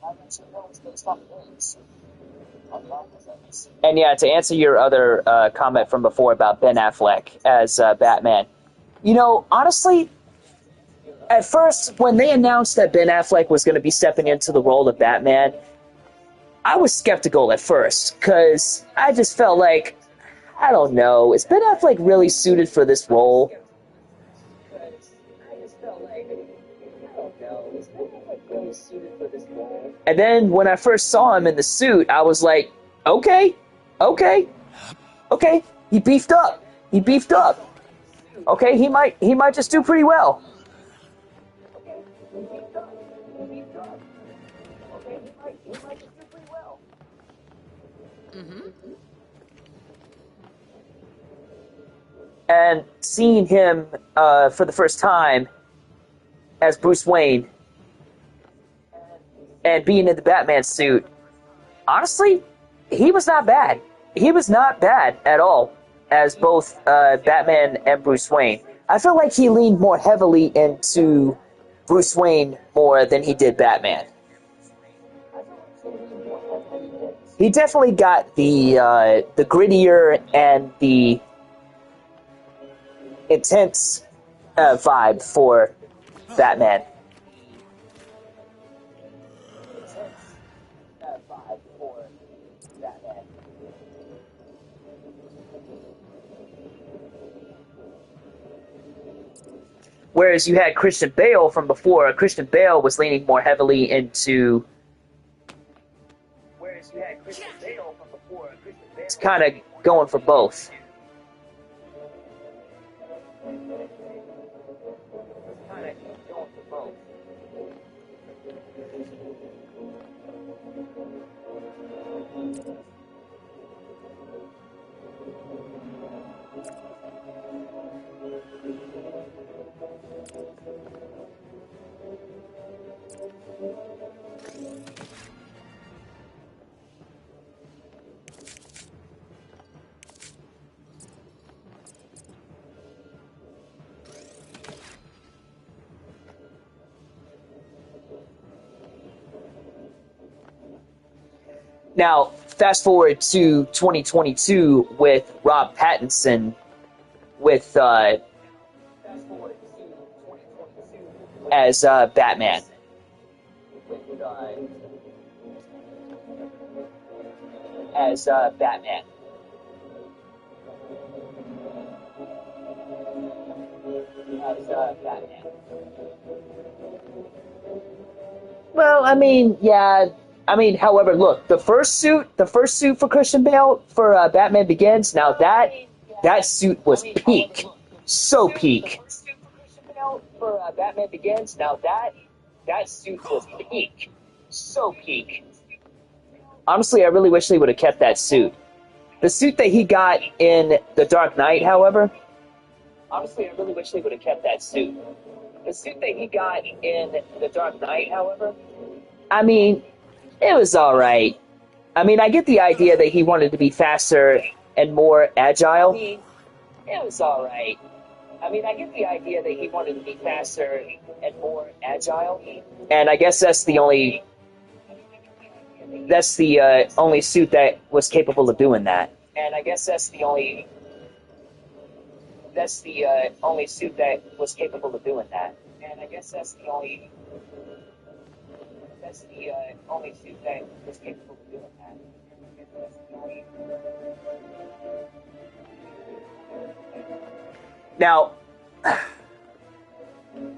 Live-action films based on the games, on the Arkham games. And yeah, to answer your other comment from before about Ben Affleck as Batman, you know, honestly, at first, when they announced that Ben Affleck was going to be stepping into the role of Batman, I was skeptical at first, because I just felt like, I don't know, is Ben Affleck really suited for this role? And then when I first saw him in the suit, I was like, okay, he beefed up. Okay, he might just do pretty well. And seeing him for the first time as Bruce Wayne and being in the Batman suit, honestly, he was not bad. He was not bad at all as both Batman and Bruce Wayne. I feel like he leaned more heavily into Bruce Wayne more than he did Batman. He definitely got the grittier and the intense vibe for Batman. Whereas you had Christian Bale from before. Christian Bale was leaning more heavily into. Whereas you had Christian Bale from before. It's kind of going for both. Now, fast forward to 2022 with Rob Pattinson with as Batman. As Batman. Well, I mean, yeah. I mean, however, look, the first suit for Christian Bale for Batman Begins. Now that suit was peak, so peak. For Batman Begins. Now that suit was peak, so peak. Honestly, I really wish they would have kept that suit. The suit that he got in The Dark Knight, however. Honestly, I really wish they would have kept that suit. The suit that he got in The Dark Knight, however. I mean, it was alright. I mean, I get the idea that he wanted to be faster and more agile. It was alright. I mean, I get the idea that he wanted to be faster and more agile. And I guess that's the only suit that was capable of doing that. And I guess that's the only suit that was capable of doing that. And I guess that's the only suit that was capable of doing that. Now,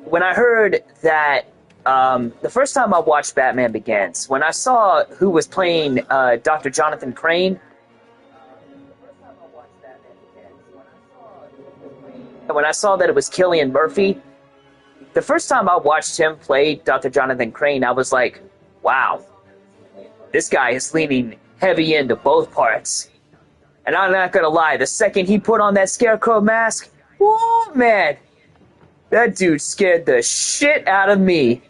when I heard that, the first time I watched Batman Begins, when I saw who was playing Dr. Jonathan Crane, when I saw that it was Cillian Murphy, the first time I watched him play Dr. Jonathan Crane, I was like, wow, this guy is leaning heavy into both parts. And I'm not gonna lie, the second he put on that Scarecrow mask, oh man, that dude scared the shit out of me.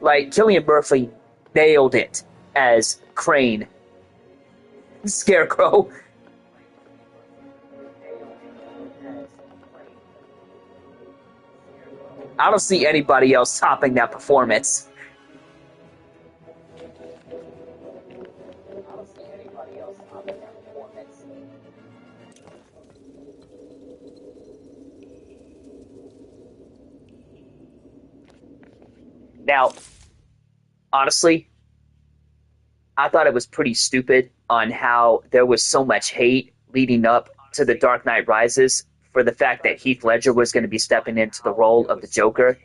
Like, Cillian Murphy nailed it as Crane. Scarecrow. I don't see anybody else topping that performance. Now, honestly, I thought it was pretty stupid on how there was so much hate leading up to The Dark Knight Rises for the fact that Heath Ledger was going to be stepping into the role of the Joker,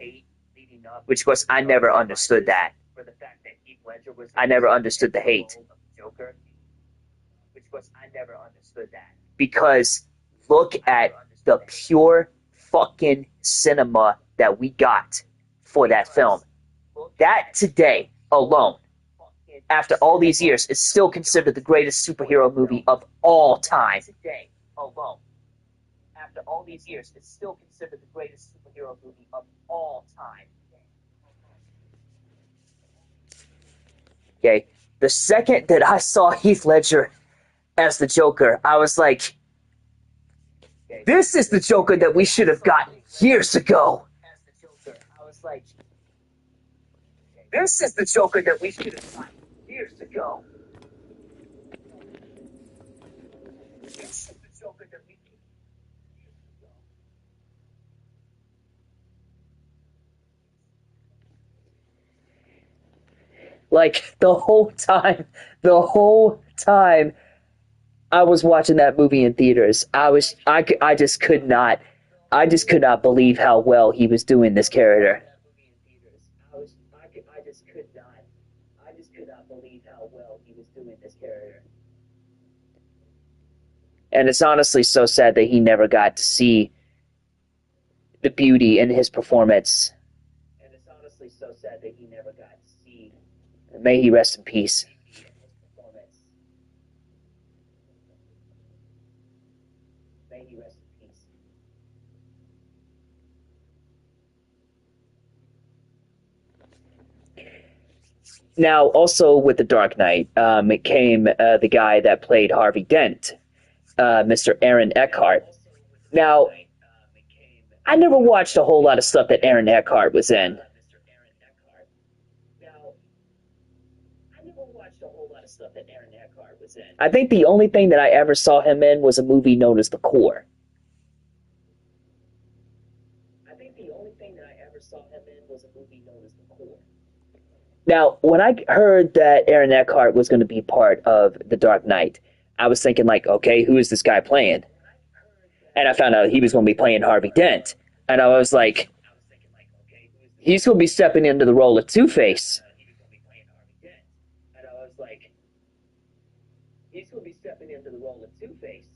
which was, I never understood that. I never understood the hate. Because look at the pure fucking cinema that we got for that film. That today alone, after all these years, is still considered the greatest superhero movie of all time. Today alone, after all these years, it's still considered the greatest superhero movie of all time. Okay, the second that I saw Heath Ledger as the Joker, I was like, this is the Joker that we should have gotten years ago. I was like, this is the Joker that we should have gotten years ago. This is the Joker that we should have gotten years ago. Like, the whole time I was watching that movie in theaters, I just could not believe how well he was doing this character. I just could not believe how well he was doing this character. And it's honestly so sad that he never got to see the beauty in his performance. And it's honestly so sad that he never got to see. May he rest in peace. May he rest in peace. Now, also with The Dark Knight, it came the guy that played Harvey Dent, Mr. Aaron Eckhart. Now, I never watched a whole lot of stuff that Aaron Eckhart was in. I think the only thing that I ever saw him in was a movie known as The Core. Now, when I heard that Aaron Eckhart was going to be part of The Dark Knight, I was thinking, like, okay, who is this guy playing? And I found out he was going to be playing Harvey Dent. And I was like, he's going to be stepping into the role of Two-Face. And I was like, he's going to be stepping into the role of Two-Face.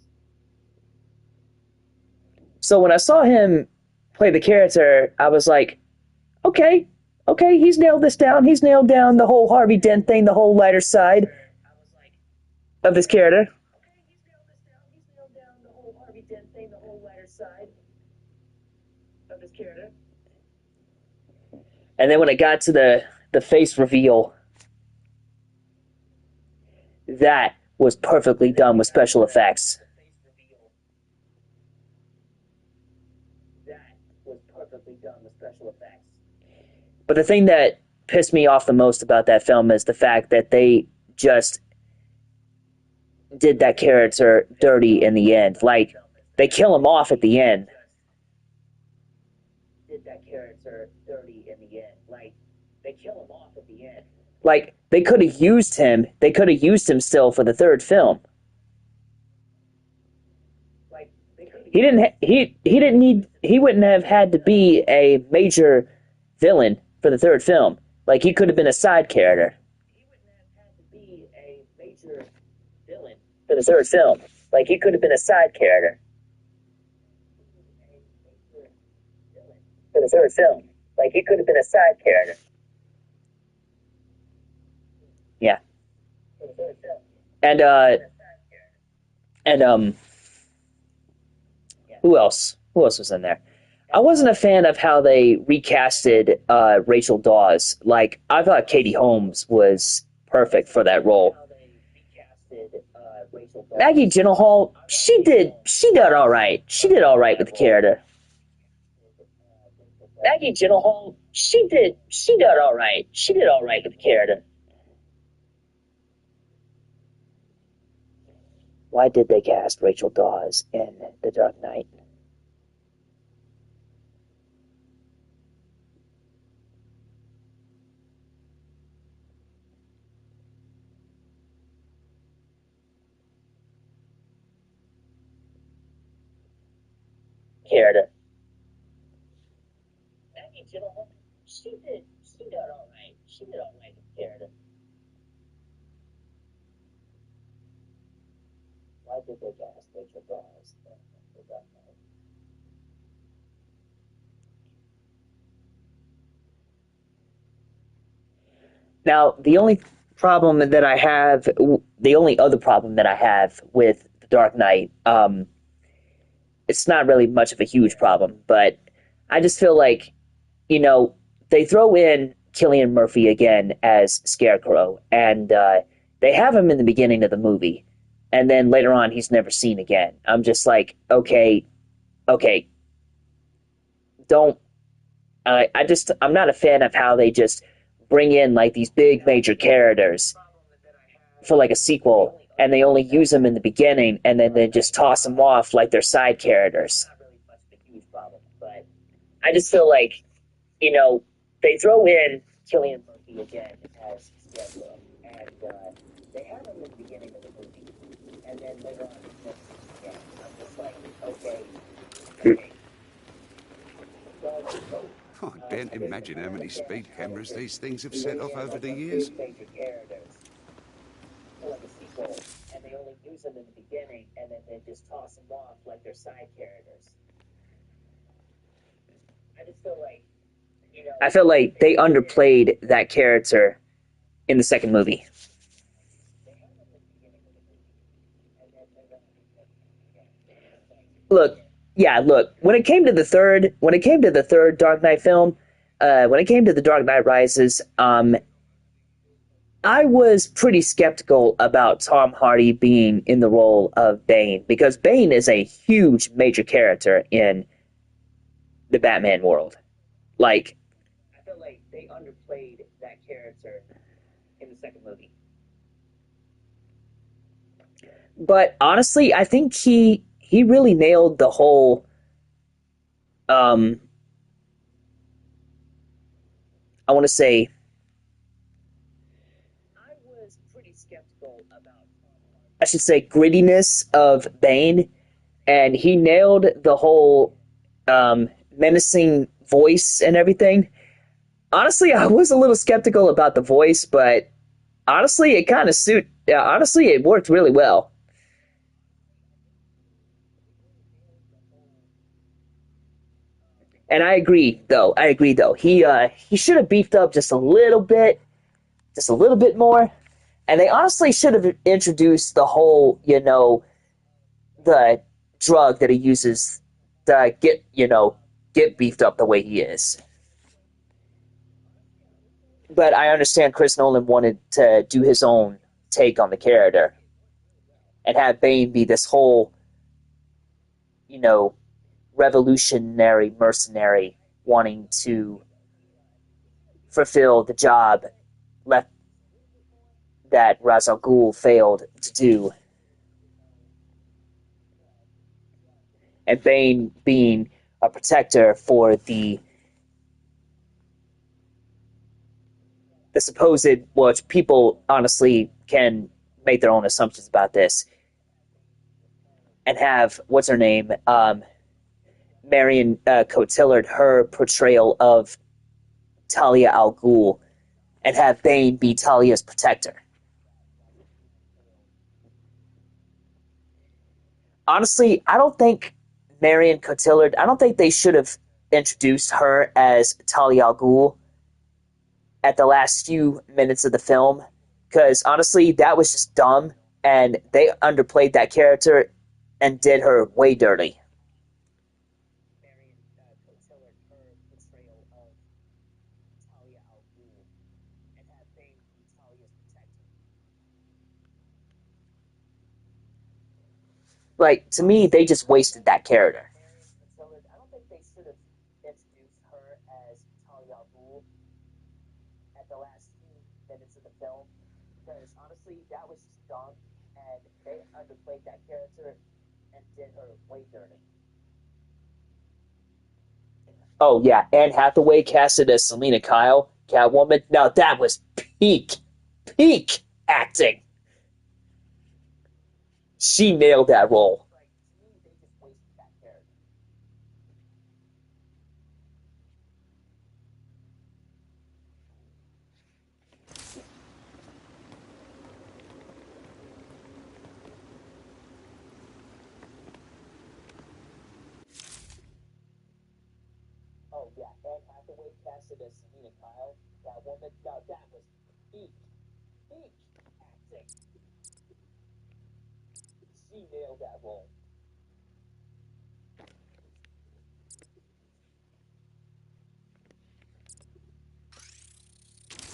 So when I saw him play the character, I was like, okay, he's nailed this down. He's nailed down the whole Harvey Dent thing, the whole lighter side of this character. And then when it got to the face reveal, that was perfectly done with special effects. But the thing that pissed me off the most about that film is the fact that they just did that character dirty in the end. Like, they kill him off at the end. Like, they could have used him. They could have used him still for the third film. He wouldn't have had to be a major villain for the third film. Like, he could have been a side character. For the third film. Like, he could have been a side character. For the third film. Like, he could have been a side character. Yeah. And who else? Who else was in there? I wasn't a fan of how they recasted Rachel Dawes. Like, I thought Katie Holmes was perfect for that role. Maggie Gyllenhaal, she did all right. She did all right with the character. Maggie Gyllenhaal, she did all right. She did all right with the character. Why did they cast Rachel Dawes in The Dark Knight? Character. Maggie Gyllenhaal, she did all right. She did all right with the character. Why did they cast Rachel Dawes in The Dark Knight? Now, the only other problem that I have with The Dark Knight, it's not really much of a huge problem, but I just feel like, they throw in Cillian Murphy again as Scarecrow, and they have him in the beginning of the movie, and then later on he's never seen again. I'm just like, okay, don't. I'm not a fan of how they just bring in like these big major characters for like a sequel, and they only use them in the beginning, and then they just toss them off like they're side characters. But I just feel like, they throw in Cillian Murphy again as Scarecrow, and they have him in the beginning of the movie, and then later on he's never seen again. I'm just like, okay. I can't imagine how many speed cameras these things have set off over the years. Major characters for like a sequel, and they only use them in the beginning, and then they just toss them off like they're side characters. I just feel like, I felt like they underplayed that character in the second movie. Look, when it came to the third Dark Knight film, when it came to The Dark Knight Rises, I was pretty skeptical about Tom Hardy being in the role of Bane, because Bane is a huge major character in the Batman world. Like, I feel like they underplayed that character in the second movie. But honestly, I think he really nailed the whole I want to say, I was pretty skeptical about, I should say, grittiness of Bane, and he nailed the whole menacing voice and everything. Honestly, I was a little skeptical about the voice, but honestly, it kind of it worked really well. And I agree though. He should have beefed up just a little bit more. And they honestly should have introduced the whole, the drug that he uses to get beefed up the way he is. But I understand Chris Nolan wanted to do his own take on the character and have Bane be this whole, revolutionary mercenary wanting to fulfill the job that Ra's al Ghul failed to do. And Bane being a protector for the supposed, which people honestly can make their own assumptions about this, and have, what's her name, Marion Cotillard, her portrayal of Talia al Ghul, and have Bane be Talia's protector. Honestly, I don't think Marion Cotillard, I don't think they should have introduced her as Talia al Ghul at the last few minutes of the film, because honestly, that was just dumb, and they underplayed that character and did her way dirty. like, to me, they just wasted that character. I don't think they should have introduced her as Talia al Ghul at the last few minutes of the film, because honestly, that was just dumb, and they underplayed that character and did her way dirty. Oh yeah, Anne Hathaway casted as Selena Kyle, Catwoman. Now that was peak acting. She nailed that role. Oh yeah, Anne Hathaway casted as Selena Kyle, Catwoman. Now that was peak acting. She nailed that role.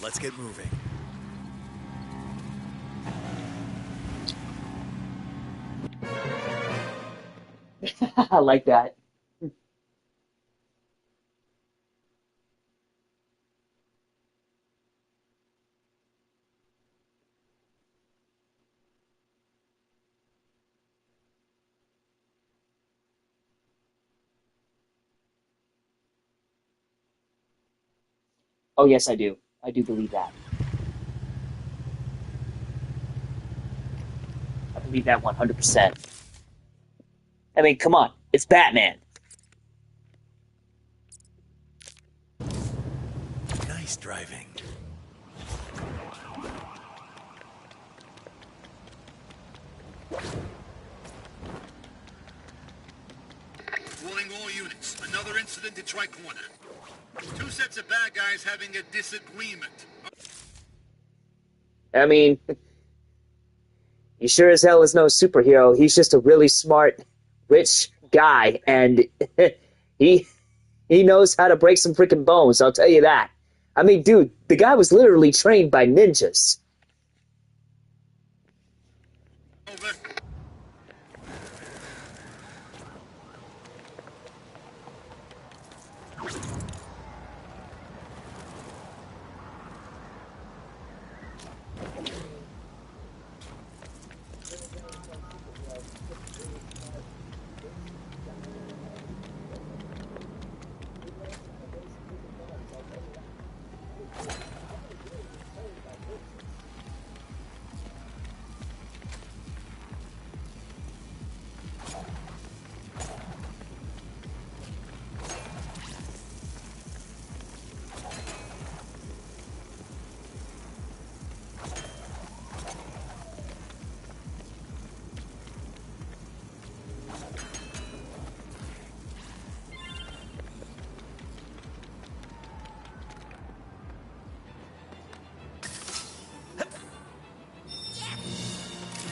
Let's get moving. I like that. Oh yes, I do. I do believe that. I believe that 100%. I mean, come on, it's Batman. Nice driving. Warning all units. Another incident at Tri-Corner. Two sets of bad guys having a disagreement. I mean, he sure as hell is no superhero. He's just a really smart, rich guy, and he knows how to break some freaking bones, I'll tell you that. I mean, dude, the guy was literally trained by ninjas. Over.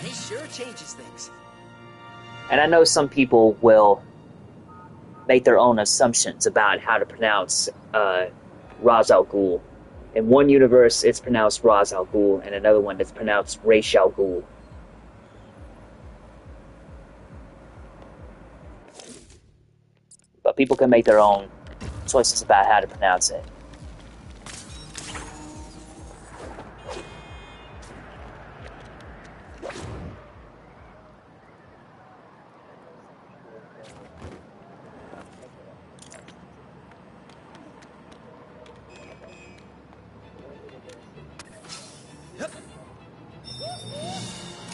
This sure changes things. And I know some people will make their own assumptions about how to pronounce Ra's al Ghul. In one universe, it's pronounced Ra's al Ghul, and another one, it's pronounced Ra's al Ghul. But people can make their own choices about how to pronounce it.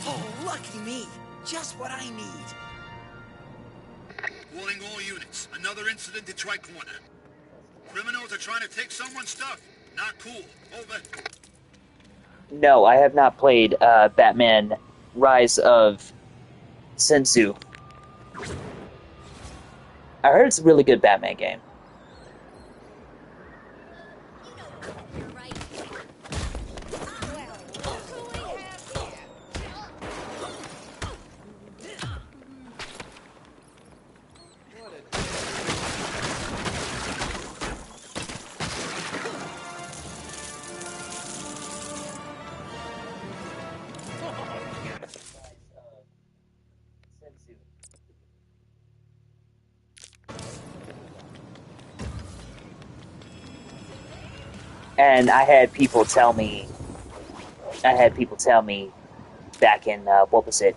Oh, lucky me. Just what I need. Warning all units. Another incident at Tri-Corner. Criminals are trying to take someone's stuff. Not cool. Over. No, I have not played Batman Rise of Sensu. I heard it's a really good Batman game. And I had people tell me back in, what was it,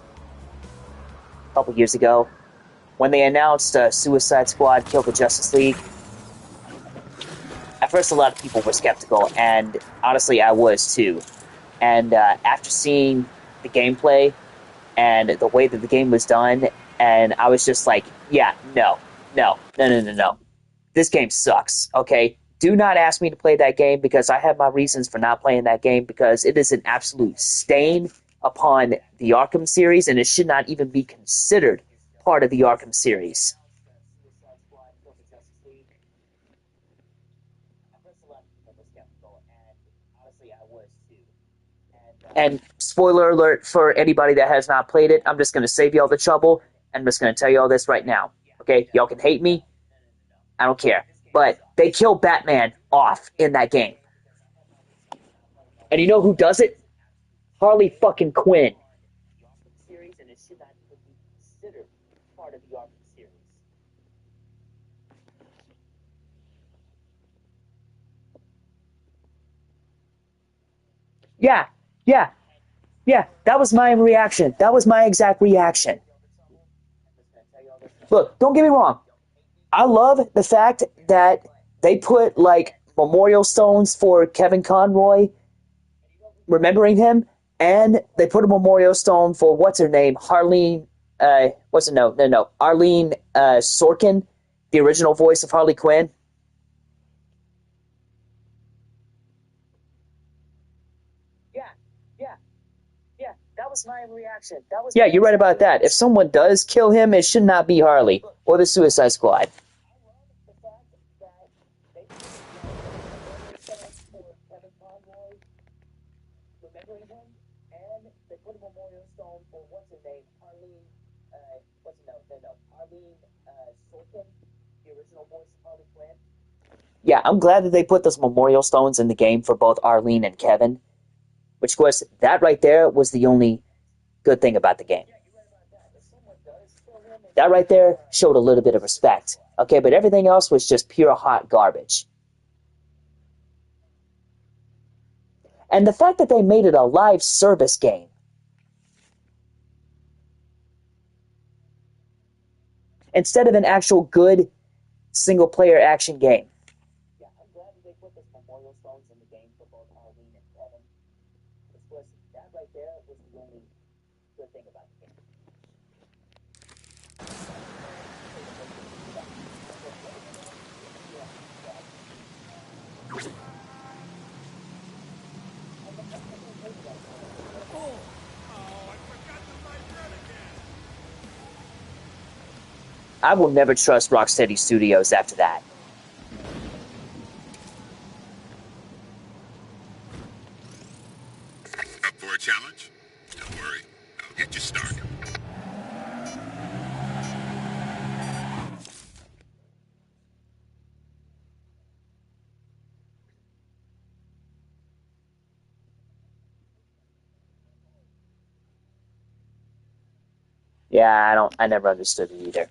a couple years ago, when they announced Suicide Squad killed the Justice League. At first, a lot of people were skeptical, and honestly, I was too. And after seeing the gameplay and the way that the game was done, and I was just like, yeah, no. This game sucks, okay? Do not ask me to play that game, because I have my reasons for not playing that game, because it is an absolute stain upon the Arkham series, and it should not even be considered part of the Arkham series. And spoiler alert for anybody that has not played it, I'm just going to save you all the trouble, and I'm just going to tell you all this right now. Okay? Y'all can hate me. I don't care. But they kill Batman off in that game. And you know who does it? Harley fucking Quinn. Yeah, that was my reaction. That was my exact reaction. Look, don't get me wrong. I love the fact that they put, like, memorial stones for Kevin Conroy, remembering him, and they put a memorial stone for, what's her name, Arlene Sorkin, the original voice of Harley Quinn. My reaction. Yeah, you're right about that. If someone does kill him, it should not be Harley or the Suicide Squad. Yeah, I'm glad that they put those memorial stones in the game for both Arlene and Kevin. Which, of course, that right there was the only good thing about the game. That right there showed a little bit of respect. Okay, but everything else was just pure hot garbage. And the fact that they made it a live service game. Instead of an actual good single-player action game. Yeah, I'm glad that they put those memorial stones in the game for both Arlene and Kevin. That right there was the only good thing about the game. I will never trust Rocksteady Studios after that. Up for a challenge? Don't worry, I'll get you started. Yeah, I never understood it either.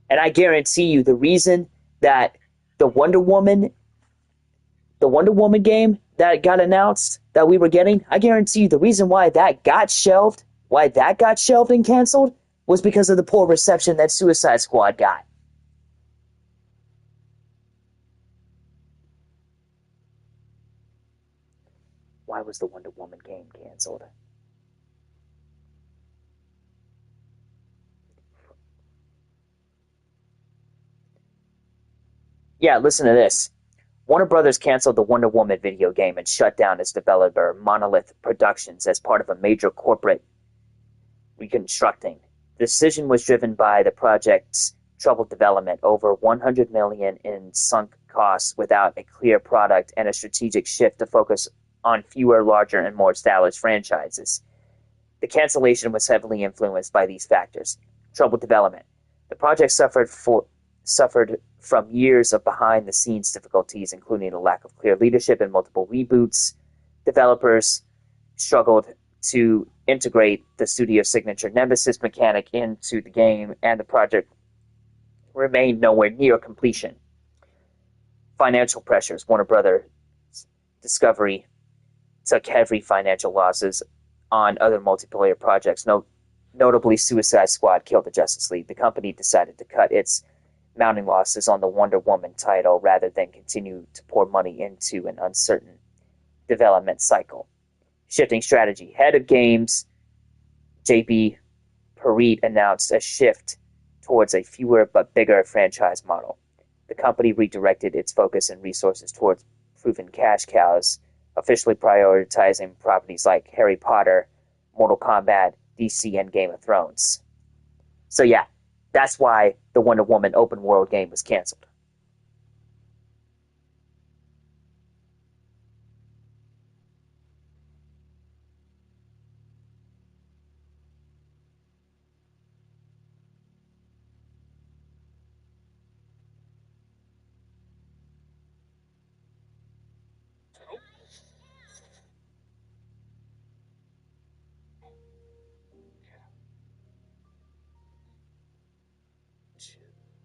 And I guarantee you the reason that the Wonder Woman game that got announced that we were getting, I guarantee you the reason why that got shelved and canceled was because of the poor reception that Suicide Squad got. Why was the Wonder Woman game canceled? Yeah, listen to this. Warner Brothers canceled the Wonder Woman video game and shut down its developer, Monolith Productions, as part of a major corporate reconstructing. The decision was driven by the project's troubled development, over $100 million in sunk costs without a clear product, and a strategic shift to focus on fewer, larger, and more established franchises. The cancellation was heavily influenced by these factors. Troubled development. The project suffered from years of behind-the-scenes difficulties, including a lack of clear leadership and multiple reboots. Developers struggled to integrate the studio's signature Nemesis mechanic into the game, and the project remained nowhere near completion. Financial pressures, Warner Brothers Discovery took heavy financial losses on other multiplayer projects. Notably, Suicide Squad killed the Justice League. The company decided to cut its mounting losses on the Wonder Woman title rather than continue to pour money into an uncertain development cycle. Shifting strategy. Head of games, J.B. Parite, announced a shift towards a fewer but bigger franchise model. The company redirected its focus and resources towards proven cash cows, officially prioritizing properties like Harry Potter, Mortal Kombat, DC, and Game of Thrones. So yeah, that's why the Wonder Woman open world game was canceled.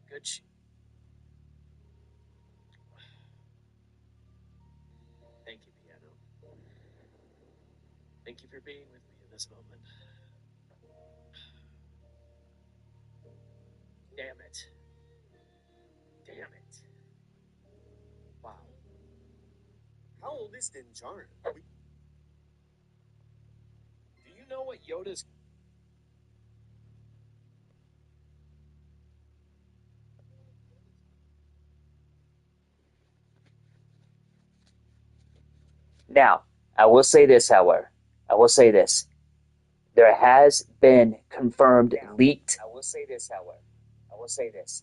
Good shit. Thank you, piano. Thank you for being with me in this moment. Damn it. Damn it. Wow. How old is Din Djarin? Do you know what Yoda's... Now, I will say this, however. I will say this. There has been confirmed leaked... I will say this, however. I will say this.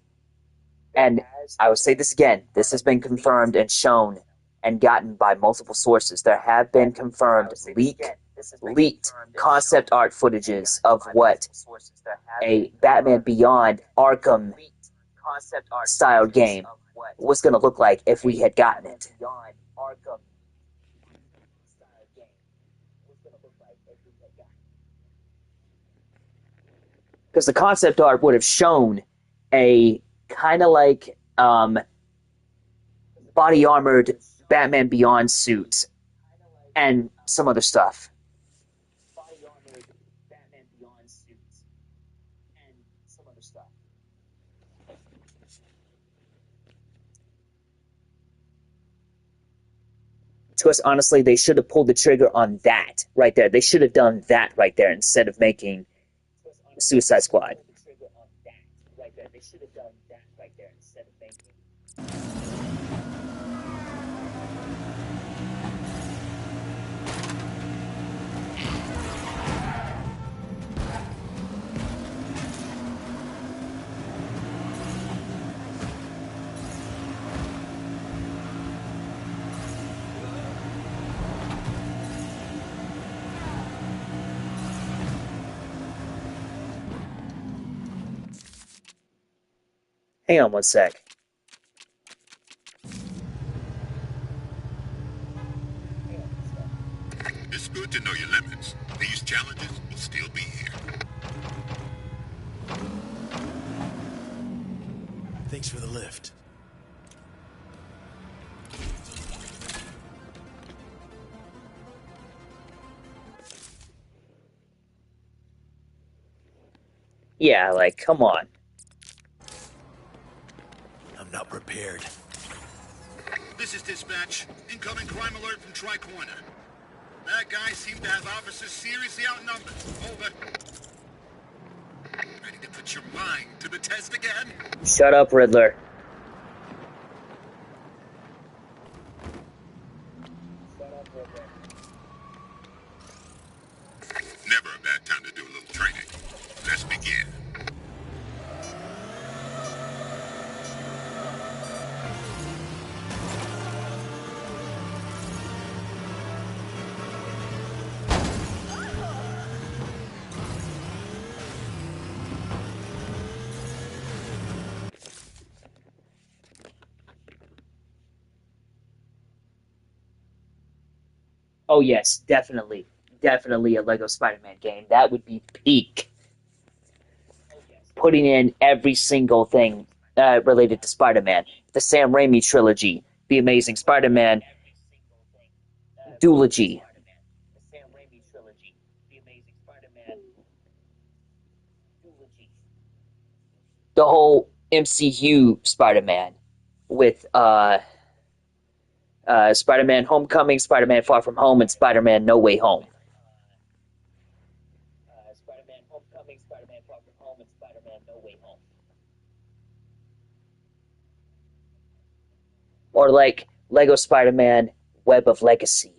And I will say this again. This has been confirmed and shown and gotten by multiple sources. There have been confirmed leaked concept art footages of what a Batman Beyond Arkham style game was going to look like if we had gotten it. Because the concept art would have shown a kind of like body armored Batman Beyond suit and some other stuff. To us, honestly, they should have pulled the trigger on that right there. They should have done that right there instead of making Suicide Squad. They should have done that right there instead of making... Hang on one sec. It's good to know your limits. These challenges will still be here. Thanks for the lift. Yeah, like, come on. I'm not prepared. This is dispatch. Incoming crime alert from Tri-Corner. Bad guys seem to have officers seriously outnumbered. Over. Ready to put your mind to the test again? Shut up, Riddler. Never a bad time to do a little training. Let's begin. Oh yes, definitely. Definitely a Lego Spider-Man game. That would be peak. Putting in every single thing related to Spider-Man. The Sam Raimi trilogy, The Amazing Spider-Man duology. The whole MCU Spider-Man with Spider-Man Homecoming, Spider-Man Far From Home, and Spider-Man No Way Home. Or like Lego Spider-Man Web of Legacy.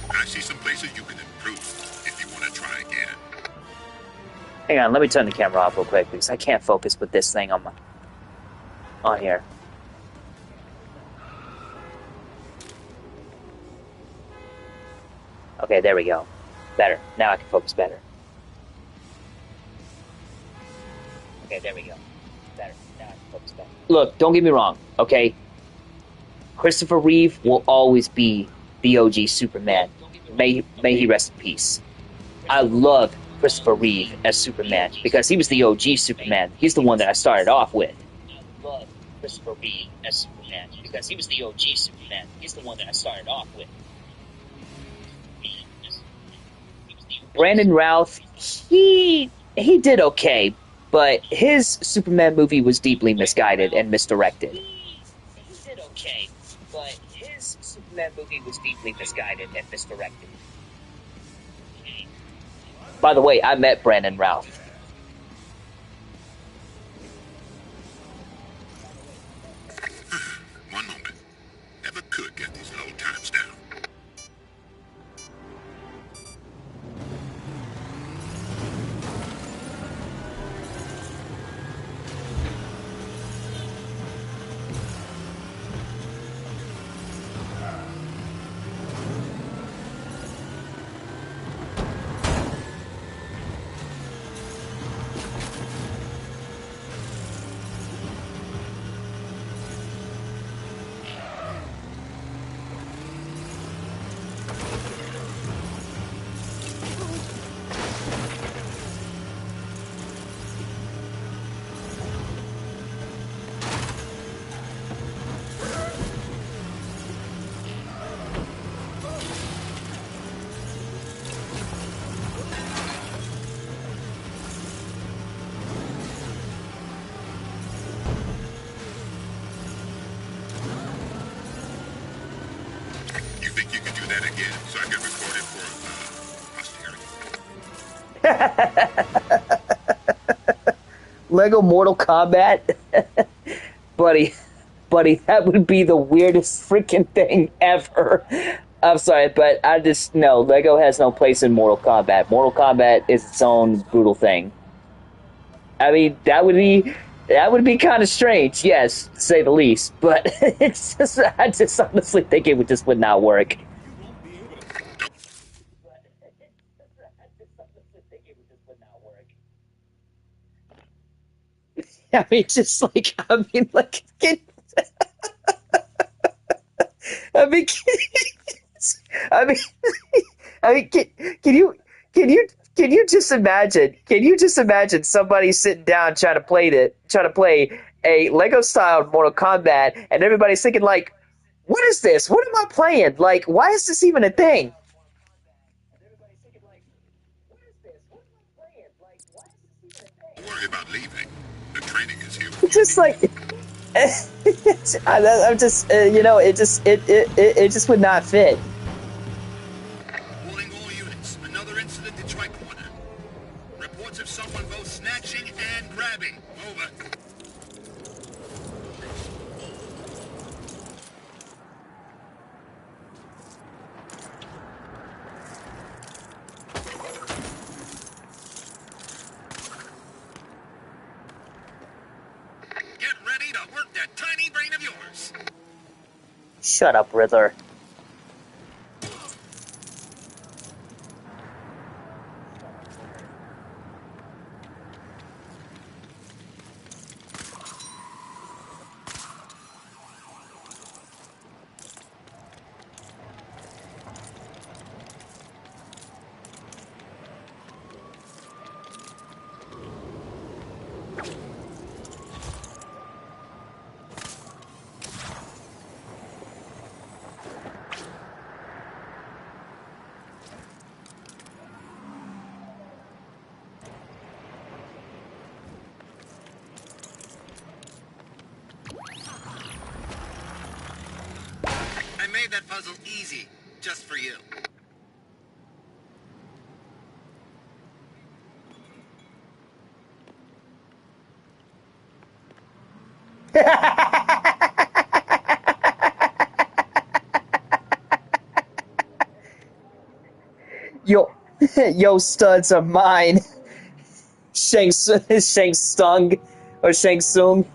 I see some places you can improve if you want to try again. Hang on, let me turn the camera off real quick because I can't focus with this thing on here. Okay, there we go. Better. Now I can focus better. Okay, there we go. Better. Now I can focus better. Look, don't get me wrong, okay? Christopher Reeve will always be the OG Superman. May he rest in peace. I love Christopher Reeve as Superman because he was the OG Superman. He's the one that I started off with. I love Christopher Reeve as Superman because he was the OG Superman. He's the one that I started off with. Brandon Routh, he did okay, but his Superman movie was deeply misguided and misdirected. He did okay, but his Superman movie was deeply misguided and misdirected. By the way, I met Brandon Routh. One moment. Never could get these low times down. So I can record it for posterity. Lego Mortal Kombat? buddy, that would be the weirdest freaking thing ever. I'm sorry, but no, Lego has no place in Mortal Kombat. Mortal Kombat is its own brutal thing. I mean, that would be kind of strange, yes, to say the least, but it's just, I just honestly think it would not work. I mean, just like, I mean, can you just imagine? Can you just imagine somebody sitting down trying to play a Lego style Mortal Kombat, and everybody's thinking like, "What is this? What am I playing? Like, why is this even a thing?" you about leaving. The training is here. Just like, I'm just, you know, it just would not fit. Calling all units. Another incident in Tricorner. Reports of someone both snatching and grabbing. Over. Get ready to work that tiny brain of yours. Shut up, Riddler. I made that puzzle easy, just for you. Yo, studs are mine. Shang Tsung, or Shang Tsung.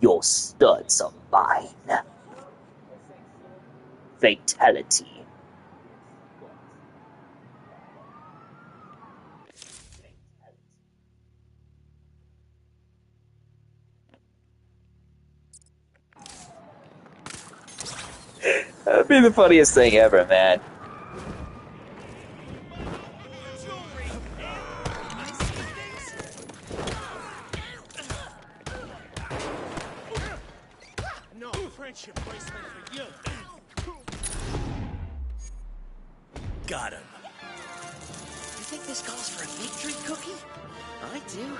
Your studs are mine. Fatality. That'd be the funniest thing ever, man. No friendship bracelet for you. Got him. You think this calls for a victory cookie? I do.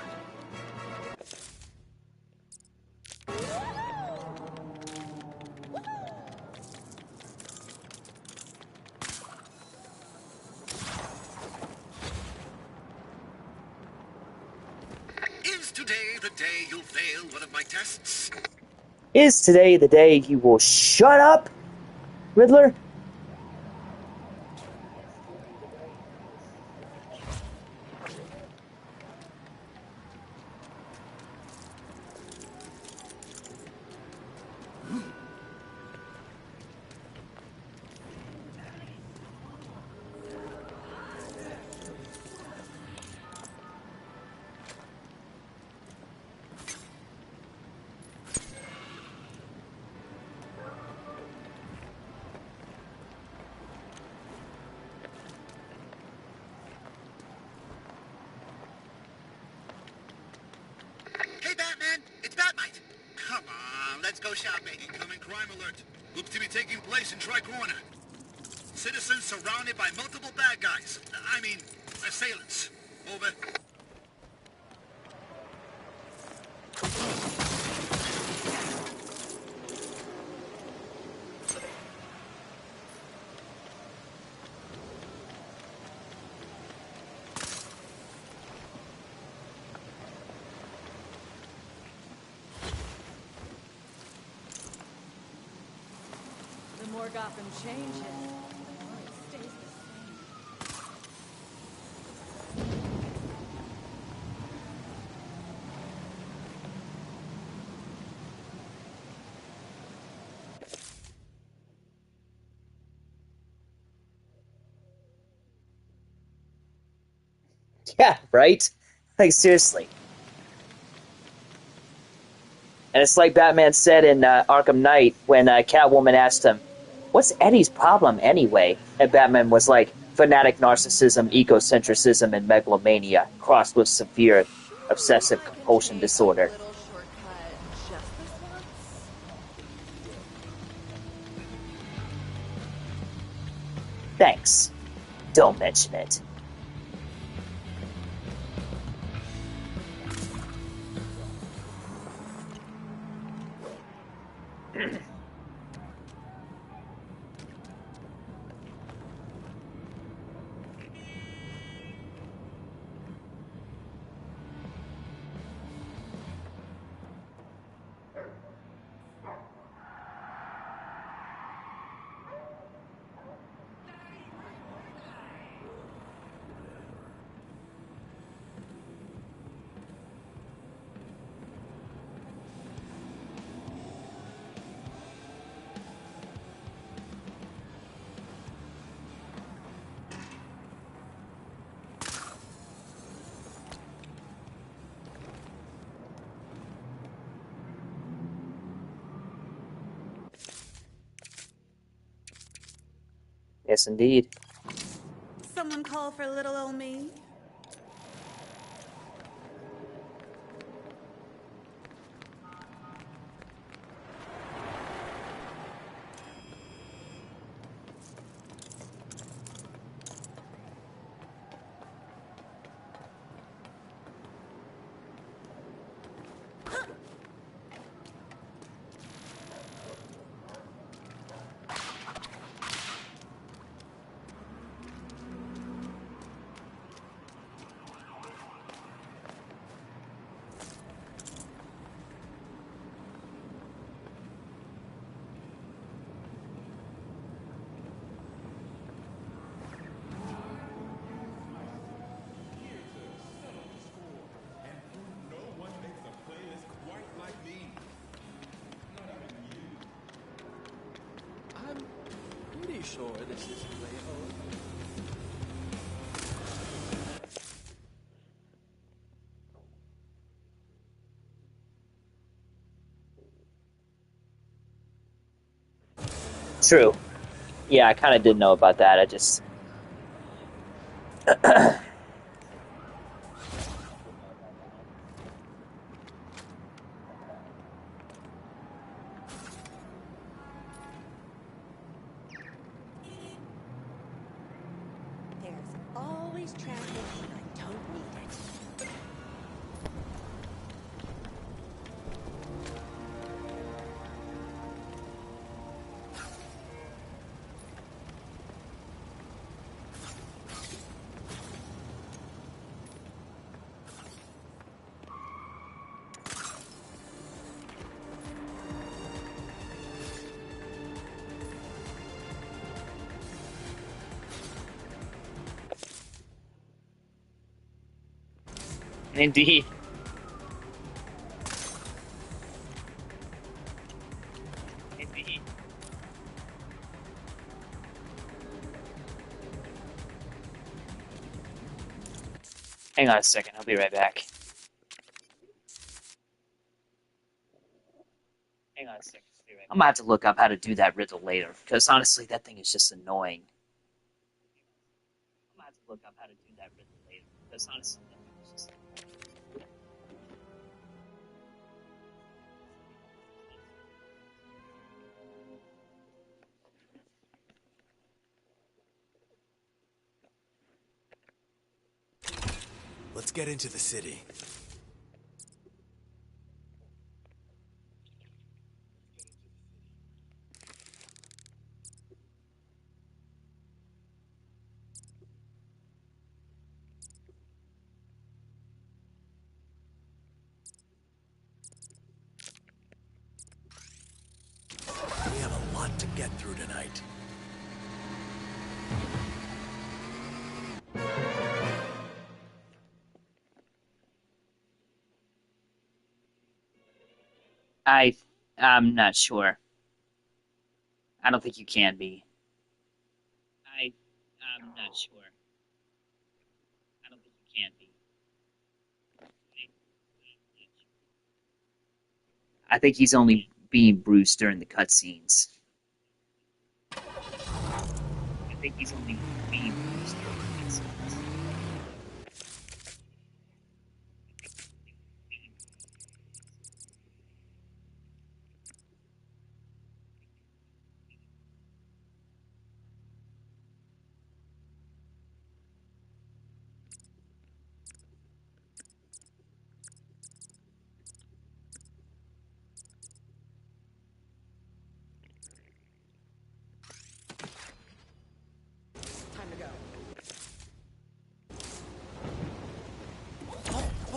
Is today the day you'll fail one of my tests? Is today the day you will shut up, Riddler? Hey, Batman, it's Batmite. Come on, let's go shopping. Incoming crime alert. Looks to be taking place in Tricorner. Citizens surrounded by multiple bad guys. I mean, assailants. Over. The more Gotham changes, the more it stays the same. Yeah, right? Like, seriously. And it's like Batman said in Arkham Knight when Catwoman asked him, "What's Eddie's problem anyway?" And Batman was like, "Fanatic narcissism, egocentrism, and megalomania, crossed with severe obsessive compulsion disorder." Thanks. Don't mention it. Yes, indeed. Someone call for little old me? I'm pretty sure this is way old. True. Yeah, I kind of did know about that. I just... There's always traffic when I don't need it. Indeed. Indeed. Hang on a second, I'll be right back. Hang on a second, I'll be right back. I'm gonna have to look up how to do that riddle later, because honestly, that thing is just annoying. I'm gonna have to look up how to do that riddle later, because honestly, that thing is just annoying. Let's get into the city. We have a lot to get through tonight. I'm not sure. I don't think you can be. I'm not sure. I don't think you can be. I think he's only being Bruce during the cutscenes. I think he's only being Bruce during the cutscenes.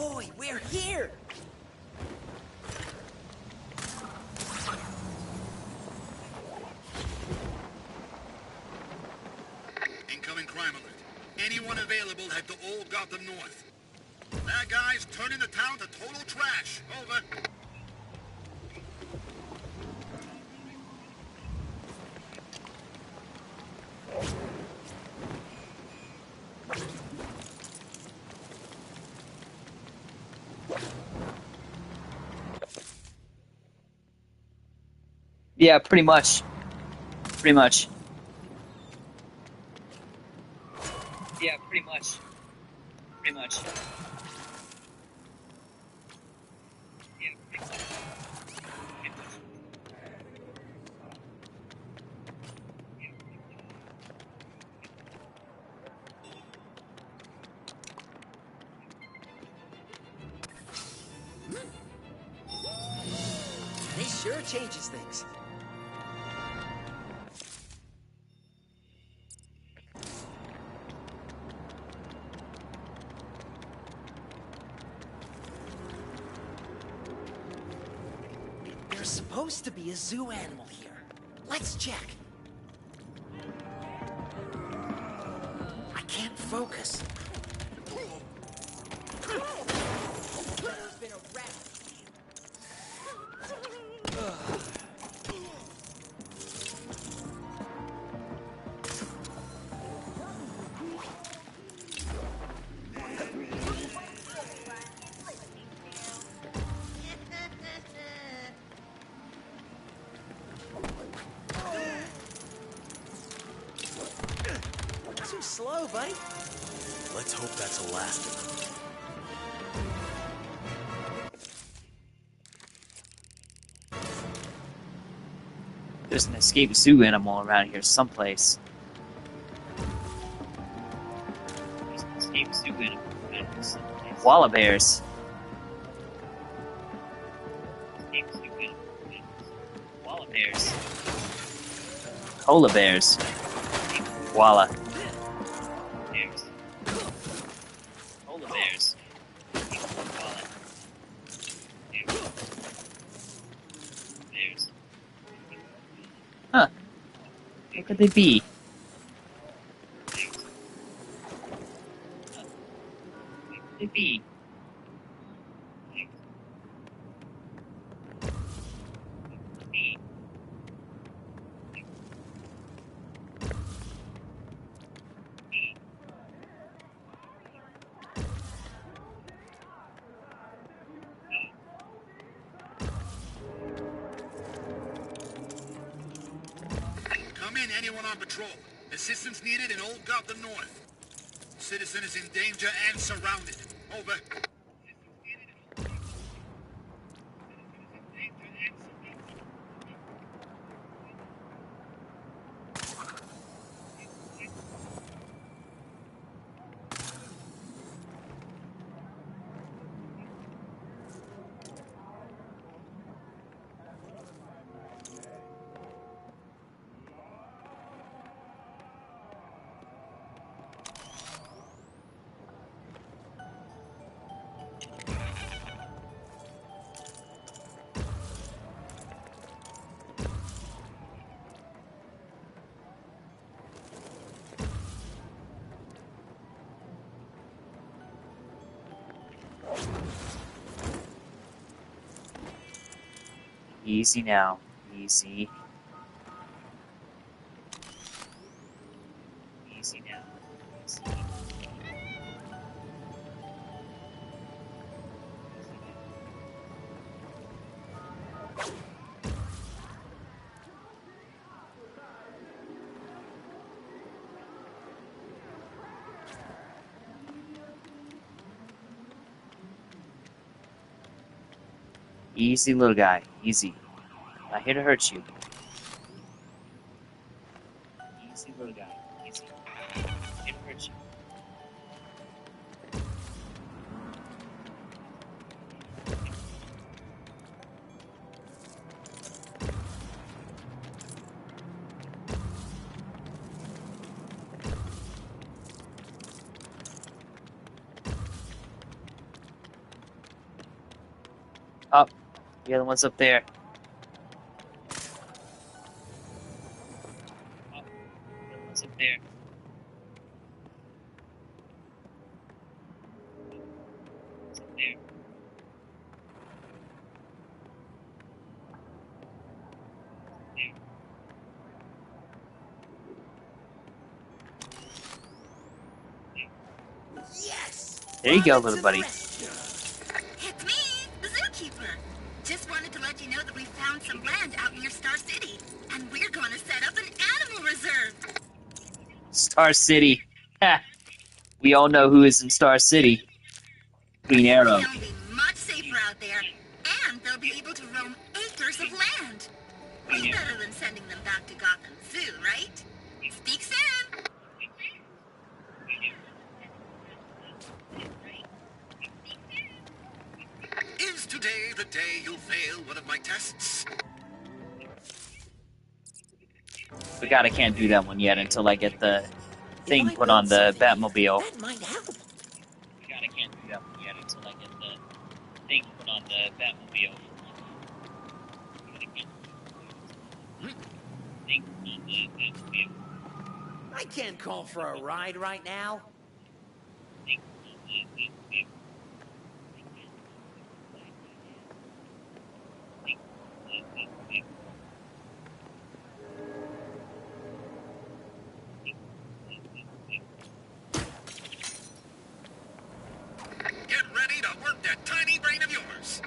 boy, we're here! Incoming crime alert. Anyone available, head to Old Gotham North. Bad guys turning the town to total trash. Over. Yeah, pretty much. Pretty much. Yeah, pretty much. Pretty much. Yeah, pretty much. Pretty much. This sure changes things. There's supposed to be a zoo animal here. Let's check. I can't focus. There's been a rat. Too slow, buddy. Let's hope that's elastic. There's an escaped zoo animal around here someplace. There's an escaped zoo animal around here someplace. Koala bears. Escaped zoo animal around here someplace. Koala bears. Koala bears. Koala. Bears. Koala bears. Koala. Bears. Huh. What could they be? What could they be? Come in, anyone on patrol. Assistance needed in Old Gotham North. Citizen is in danger and surrounded. Over. Easy now. Easy. Easy now. Easy. Easy, little guy. Easy. Not here to hurt you. Easy, little guy. Easy. Not here to hurt you. The other one's up there. Oh, the other one's up there. It's up there. Yes! There you go, little buddy. It's me, the zookeeper. Just wanted to let you know that we found some land out near Star City, and we're going to set up an animal reserve. Star City. Ha! We all know who is in Star City. Green Arrow. They'll be much safer out there, and they'll be able to roam acres of land. Way better than sending them back to Gotham Zoo, right? Speak soon. Is today the day you'll fail one of my tests? Forgot I can't do that one yet until I get the thing put on the Batmobile. That might help. Forgot I can't do that one yet until I get the thing put on the Batmobile. I can't call for a ride right now. Get ready to work that tiny brain of yours.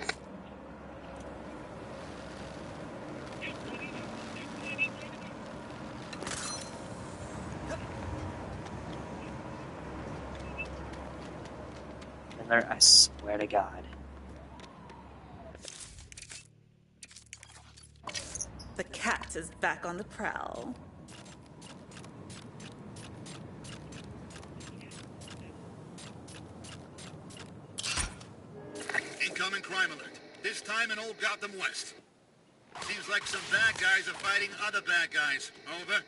Miller, I swear to God. The cat is back on the prowl. Incoming crime alert. This time in Old Gotham West. Seems like some bad guys are fighting other bad guys. Over.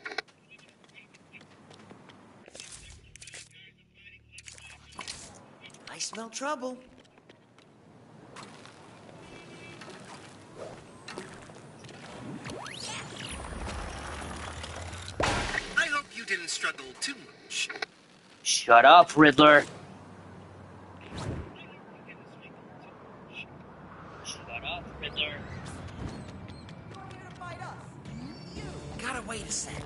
I smell trouble. I hope you didn't struggle too much. Shut up, Riddler. Shut up, Riddler. Gotta wait a sec.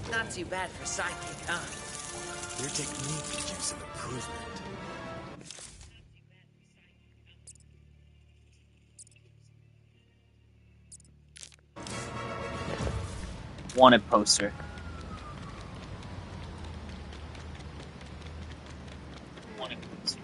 Not too bad for sidekick, huh? Your technique could use some improvement. Wanted poster. Wanted poster.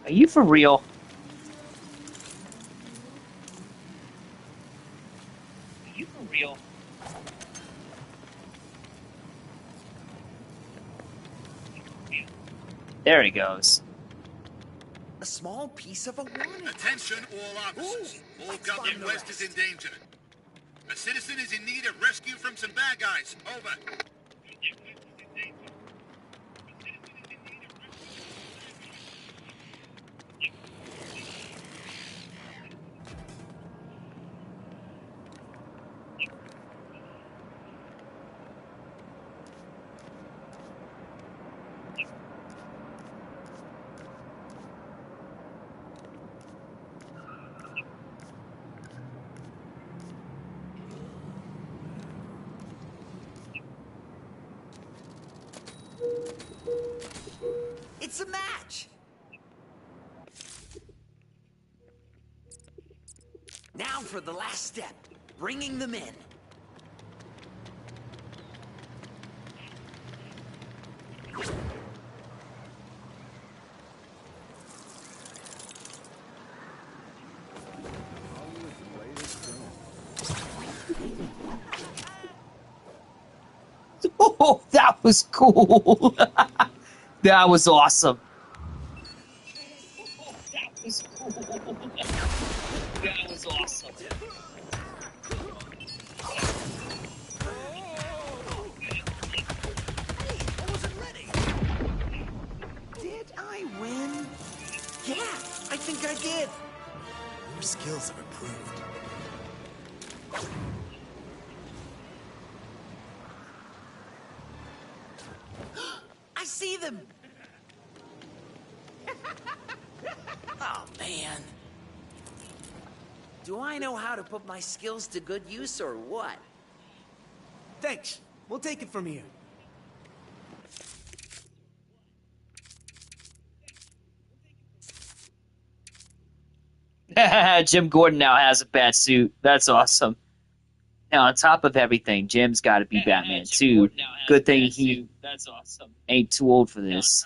Are you for real? Are you for real? There he goes. A small piece of a warning. Attention, all officers. Old Gotham West is in danger. A citizen is in need of rescue from some bad guys. Over. It's a match. Now for the last step, bringing them in. Oh, that was cool. That was awesome. That was cool. That was awesome. I wasn't ready. Did I win? Yeah, I think I did. Your skills have improved. I see them. Oh, man. Do I know how to put my skills to good use or what? Thanks. We'll take it from here. Jim Gordon now has a bat suit. That's awesome. Now, on top of everything, Jim's got to be Batman too. Good thing he ain't too old for this.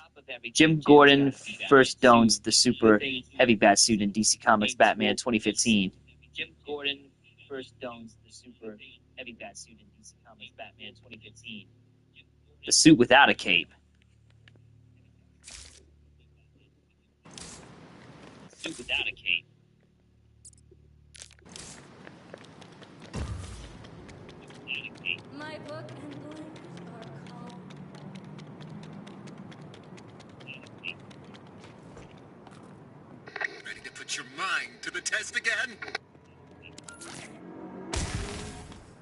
Jim Gordon first dons the super heavy bat suit in DC Comics Batman 2015. Jim Gordon first dons the super heavy bat suit in DC Comics Batman 2015. The suit without a cape. Suit without a cape. My book and blanks are called. Ready to put your mind to the test again?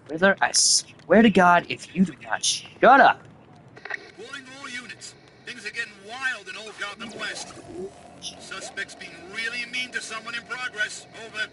Riddler, I swear to God, if you do not shut up. Calling all units. Things are getting wild in old Gotham West. Suspects being really mean to someone in progress. Over.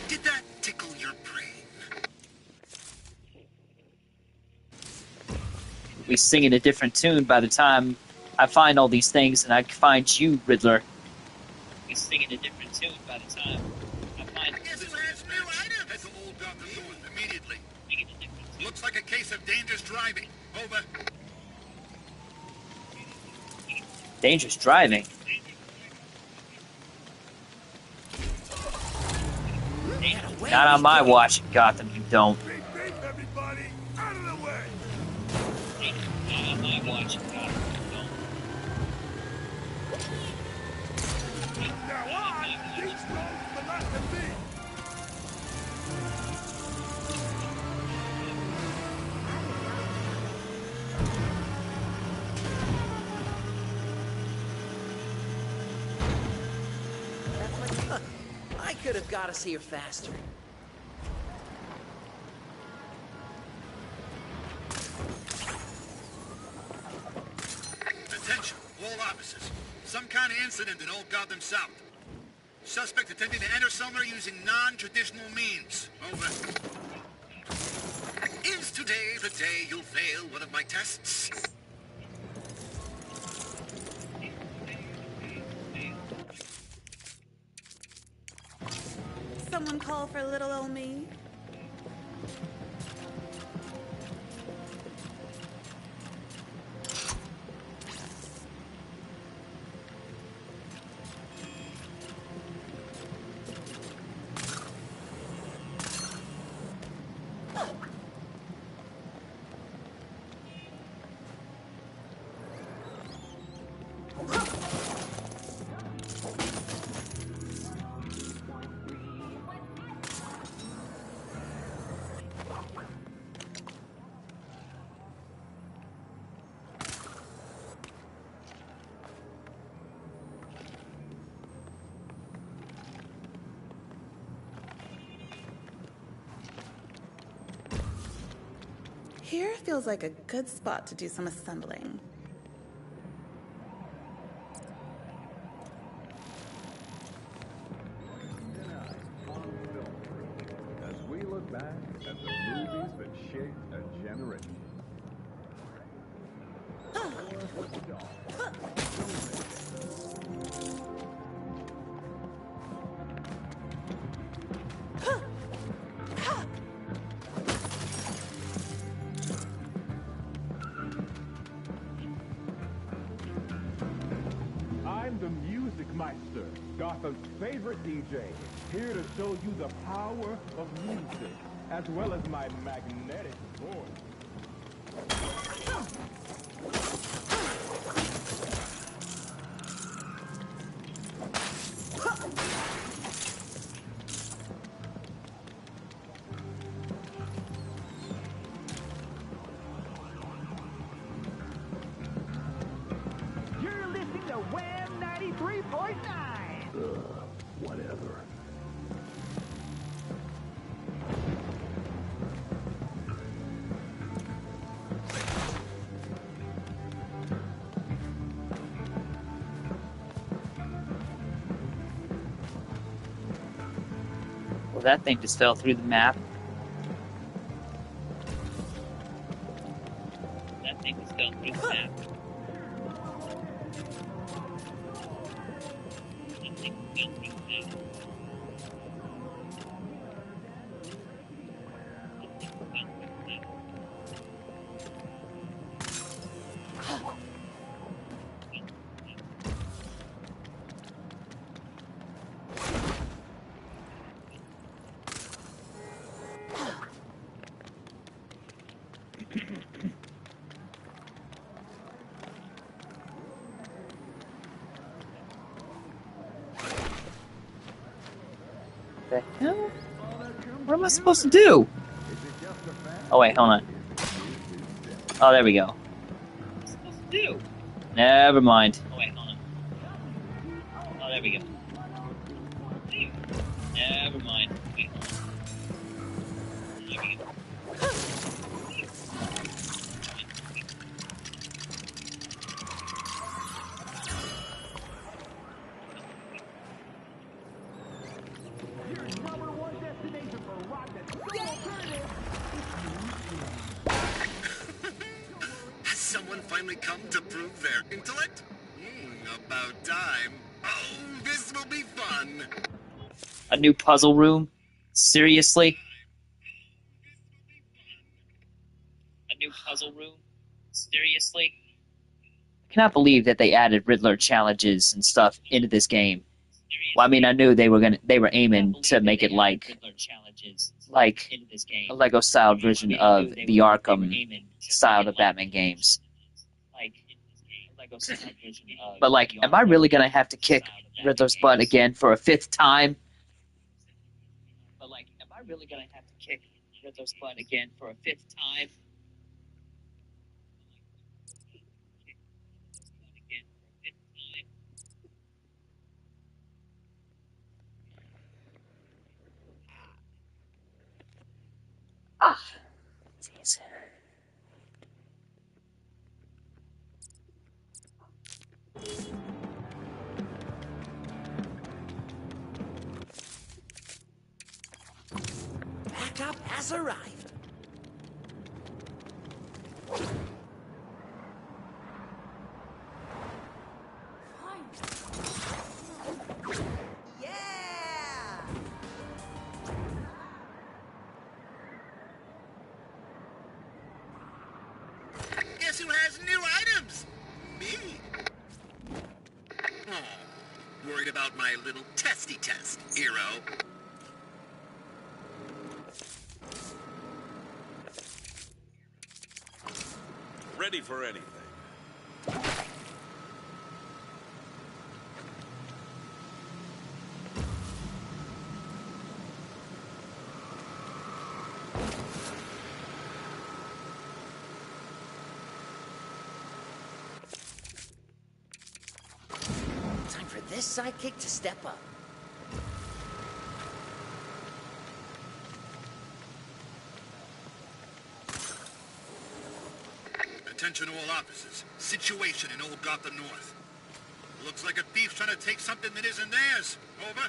Did that tickle your brain? We sing in a different tune by the time I find all these things and I find you, Riddler. We sing in a different tune by the time I find Yes, last new item. Head to old Gotham North immediately. Looks like a case of dangerous driving. Over. dangerous driving. Not on my watch, Gotham, you don't. Everybody, out of the way! Not on my watch, Gotham, you don't. Now I, these roads belong to me! I could have got us here faster. Attention, all officers. Some kind of incident in Old Gotham South. Suspect attempting to enter somewhere using non-traditional means. Over. Is today the day you'll fail one of my tests? Someone call for little old me? Here feels like a good spot to do some assembling. As we look back at the movies that shaped a generation. I'm the Music Meister, Gotham's favorite DJ, here to show you the power of music, as well as my magnetic voice. You're listening to Wham 93.9. Whatever. Well, that thing just fell through the map. That thing just fell through the map. The hell? What am I supposed to do? Oh wait, hold on. Oh, there we go. What am I supposed to do? Never mind. Oh wait, hold on. Oh, there we go. Never mind. Wait, hold on. There we go. Has someone finally come to prove their intellect? About time. Oh, this will be fun. A new puzzle room? Seriously? A new puzzle room? Seriously? I cannot believe that they added Riddler challenges and stuff into this game. Well, I mean, I knew they were aiming to make it like a Lego style version of the Arkham style of Batman games. But like, am I really gonna have to kick Riddler's butt again for a fifth time? But like, am I really gonna have to kick Riddler's butt again for a fifth time? Ah, jeez. has arrived. Guess who has new items? Me. Oh, worried about my little testy test, hero. Ready for anything. Time for this sidekick to step up. Attention all officers. Situation in Old Gotham North. Looks like a thief's trying to take something that isn't theirs. Over.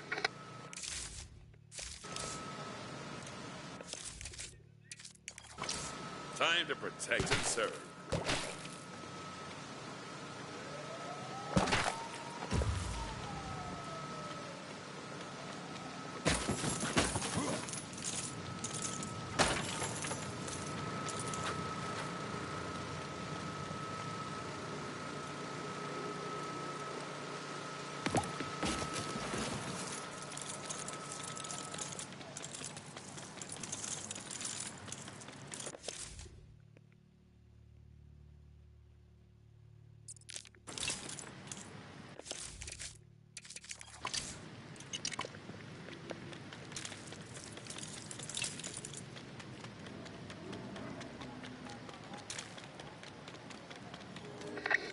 Time to protect and serve.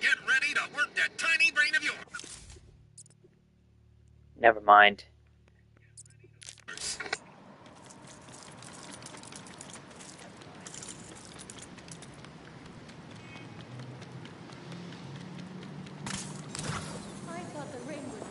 Get ready to work that tiny brain of yours. Never mind. I thought the ring was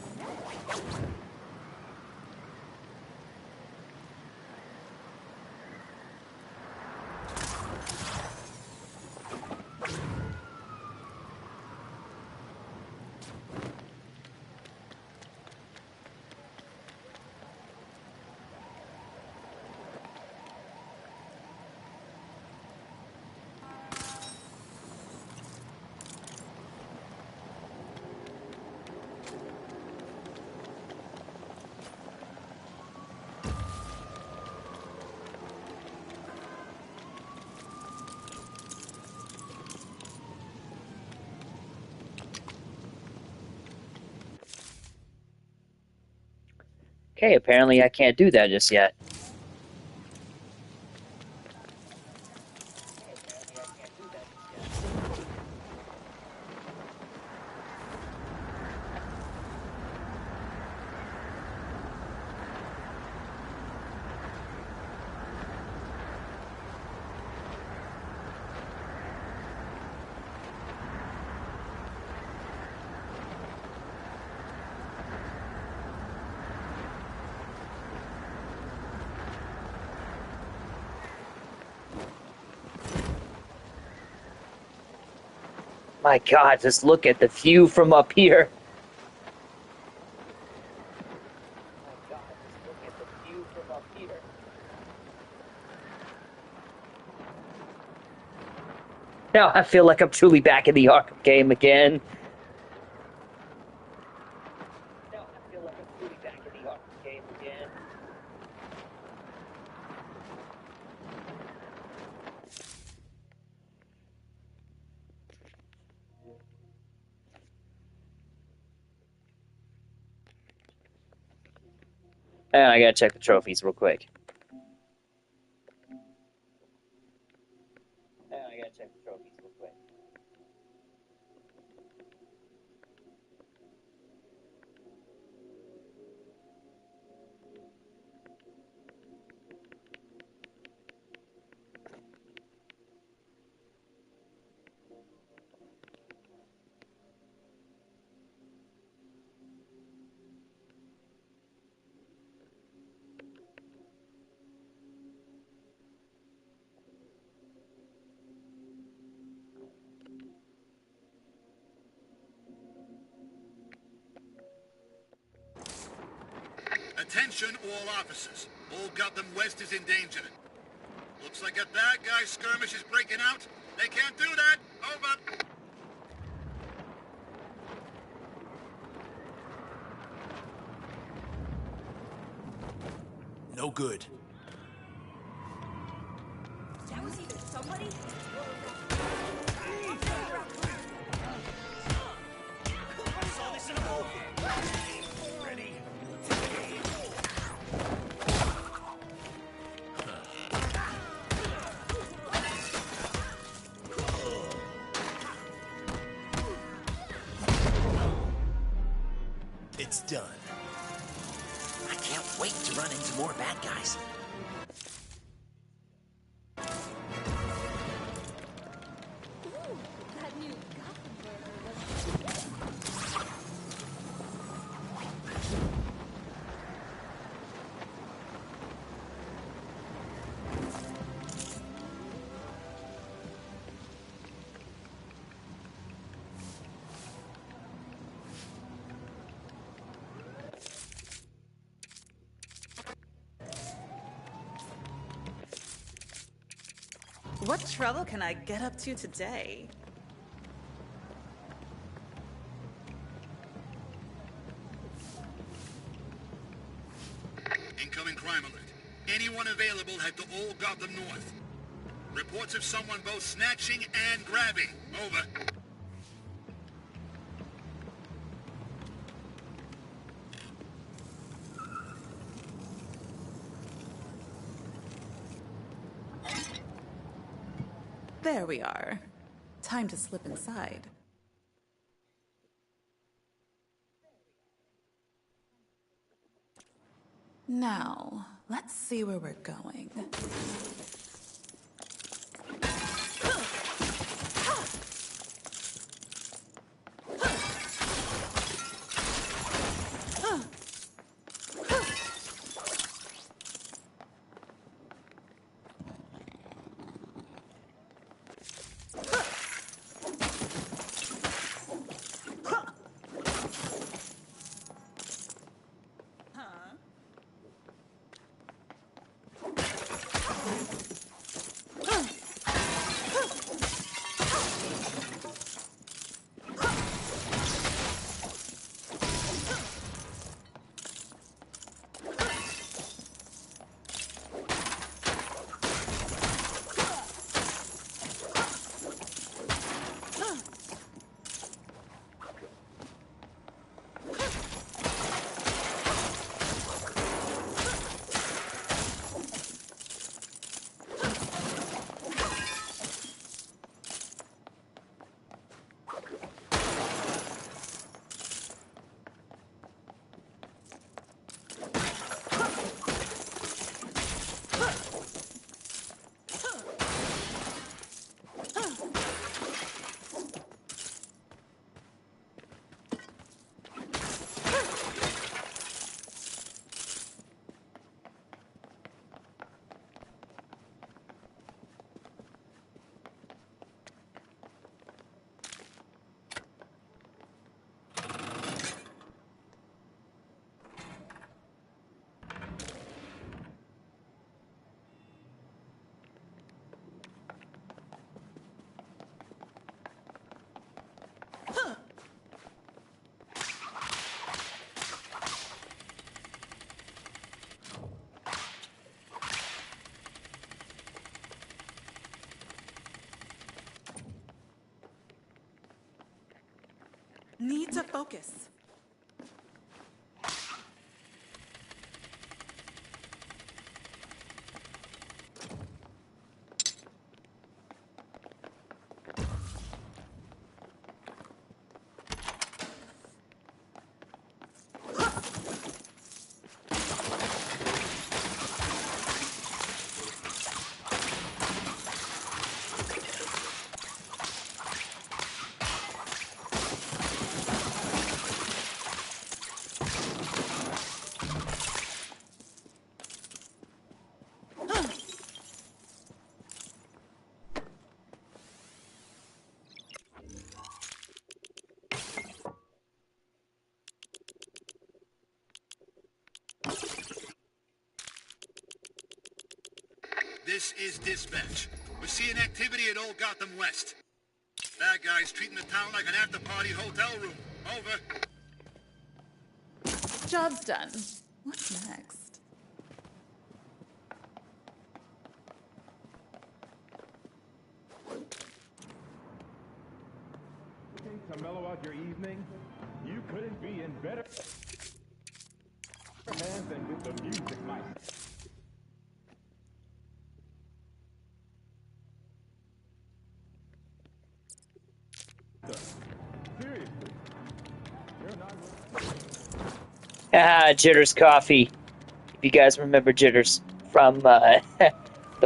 Okay, apparently I can't do that just yet. My God, just look at the view from up here. Now I feel like I'm truly back in the Arkham game again. And I gotta check the trophies real quick. Attention all officers. Old Gotham West is in danger. Looks like a bad guy skirmish is breaking out. They can't do that. Over. No good. That was either somebody. Saw this in a movie. Ready? It's done. I can't wait to run into more bad guys. That new Gotham burger was... What trouble can I get up to today? Incoming crime alert. Anyone available head to Old Gotham North. Reports of someone both snatching and grabbing. Over. There we are. Time to slip inside. Now, let's see where we're going. Need to focus. This is dispatch. We're seeing activity at Old Gotham West. Bad guys treating the town like an after-party hotel room. Over. Job's done. What's next? To mellow out your evening, you couldn't be in better hands than with the music master. Seriously, you're not. Jitters Coffee. If you guys remember Jitters from the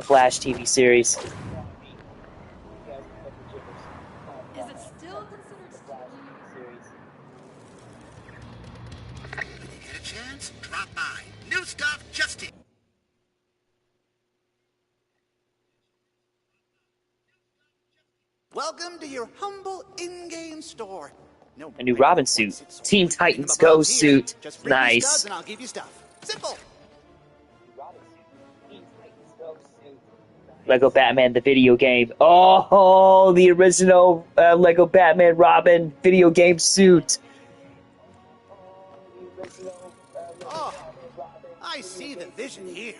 Flash TV series. Is it still considered When you get a chance, drop by. New stuff just in. Welcome to your humble in-game store. No, A new Robin suit. Teen Titans Go suit. just bring me studs Nice. and I'll give you stuff. Simple. Lego Batman, the video game. Oh, the original Lego Batman Robin video game suit. Oh, I see the vision here.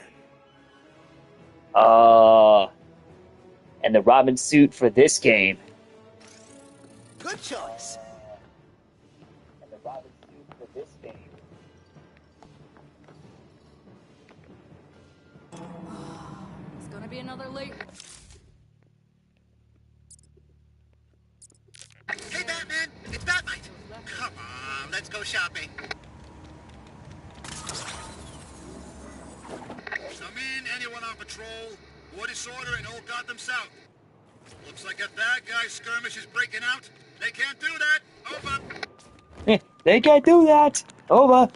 And the Robin suit for this game. Good choice. And the Robin suit for this game. It's gonna be another late. Hey, Batman! It's Batmite! Come on, let's go shopping. Come in, anyone on patrol. War disorder in Old Gotham South. Looks like a bad guy skirmish is breaking out. They can't do that. Over. They can't do that. Over.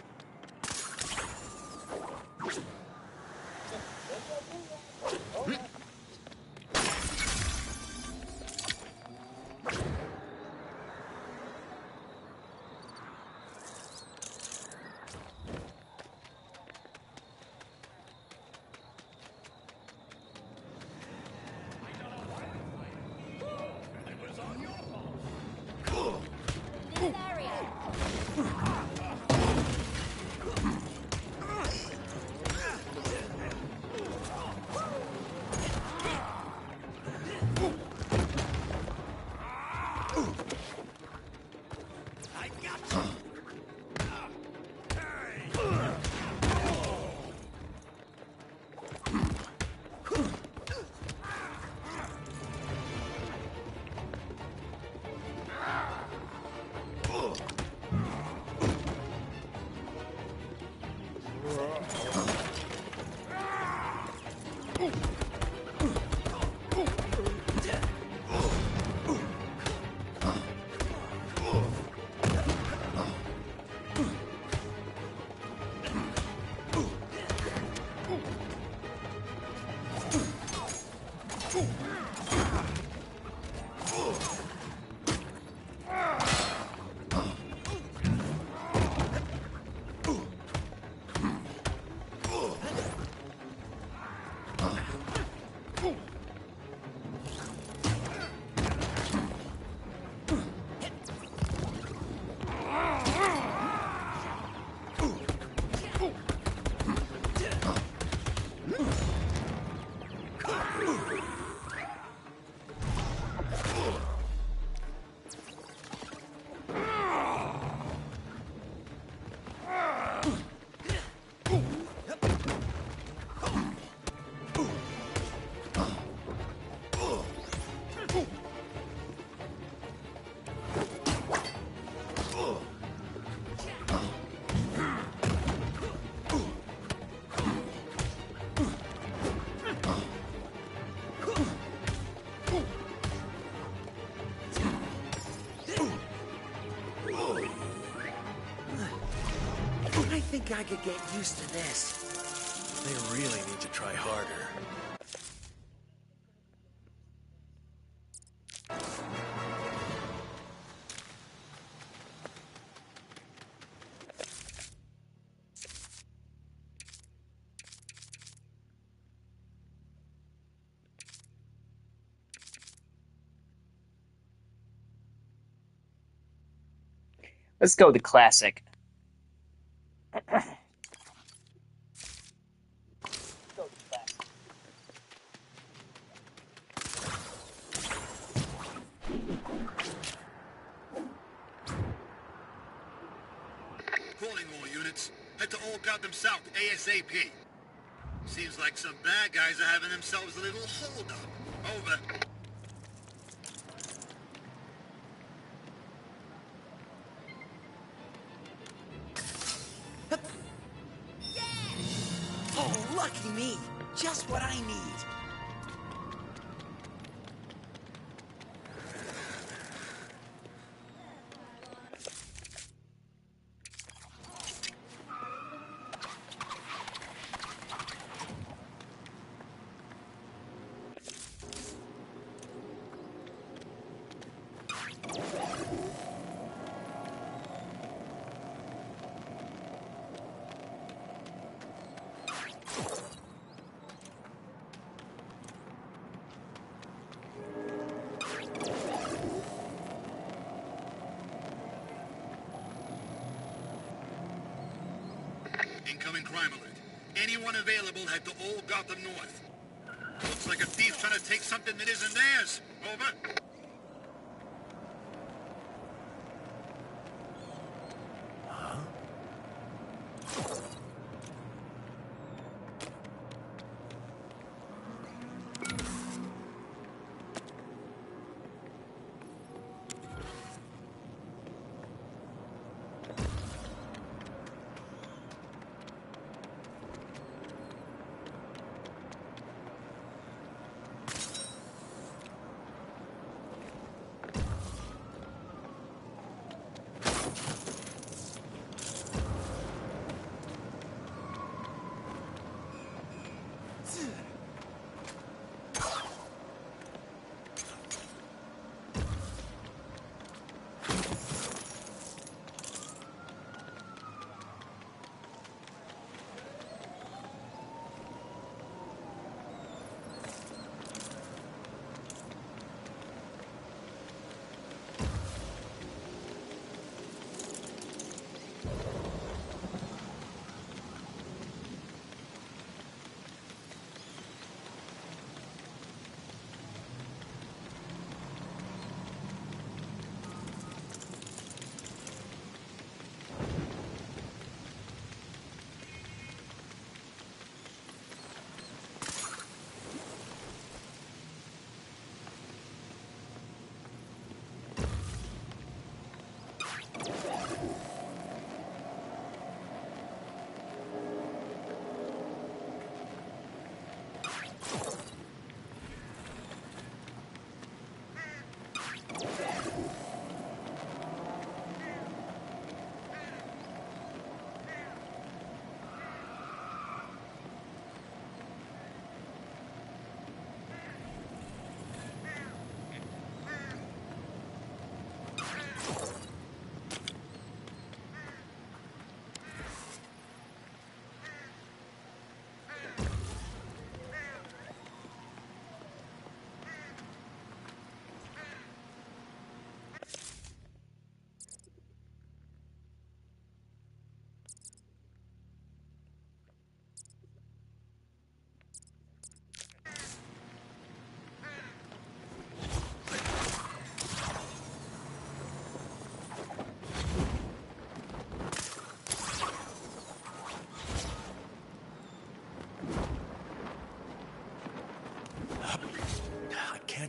I think I could get used to this. They really need to try harder. Let's go with the classic. Calling all units. Head to Old Gotham South ASAP. Seems like some bad guys are having themselves a little hold-up. Over. Oh, lucky me. Just what I need. Incoming crime alert. Anyone available, head to Old Gotham North. Looks like a thief trying to take something that isn't theirs. Over.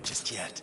Just yet.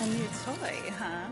new toy, huh?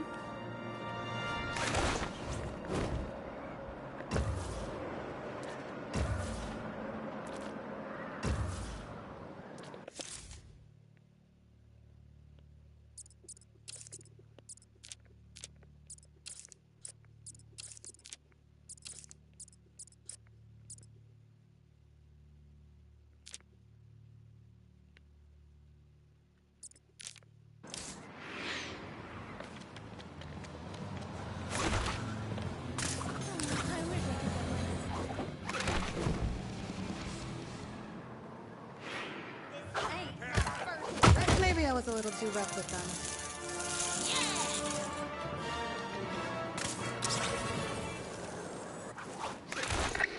Maybe I was a little too rough with them.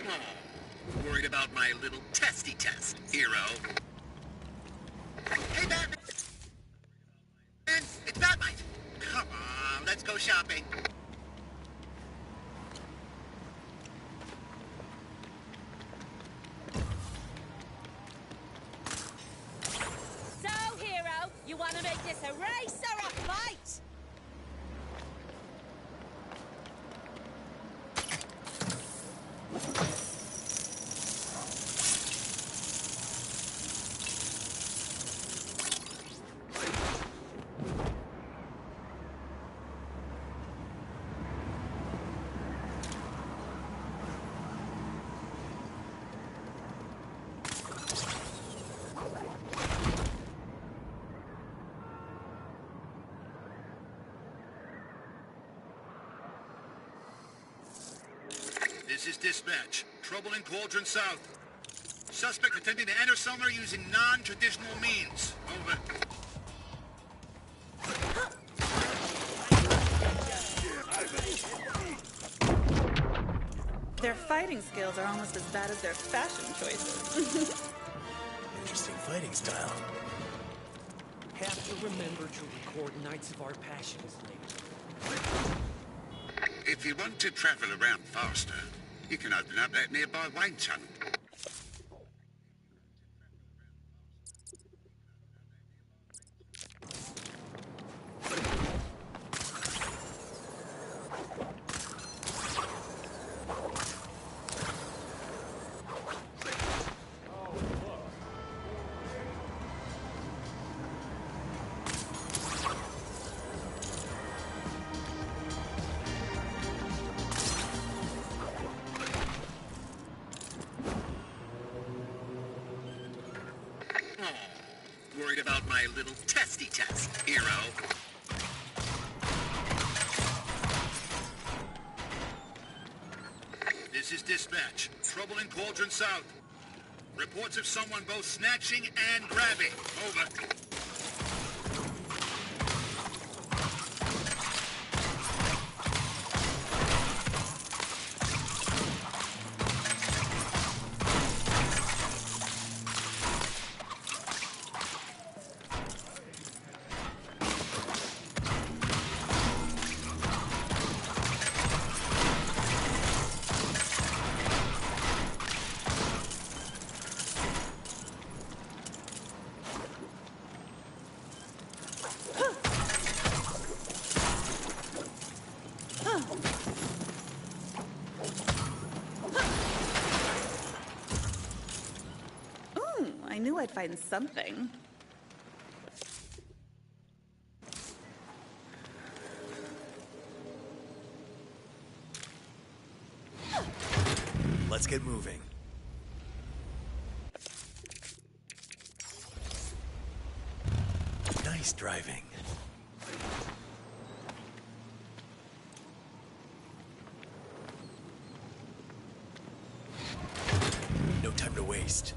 Oh, worried about my little testy test, hero. Hey, Batman! It's Batmite! Come on, let's go shopping. So, hero, you want to make this a race or a fight? This is dispatch. Trouble in Cauldron South. Suspect attempting to enter somewhere using non-traditional means. Over. Their fighting skills are almost as bad as their fashion choices. Interesting fighting style. Have to remember to record Knights of our Passions later. If you want to travel around faster, you can open up that nearby Wayne tunnel. Worried about my little testy test, hero. This is dispatch. Trouble in Cauldron South. Reports of someone both snatching and grabbing. Over. Ooh, I knew I'd find something. Let's get moving. Nice driving. No time to waste.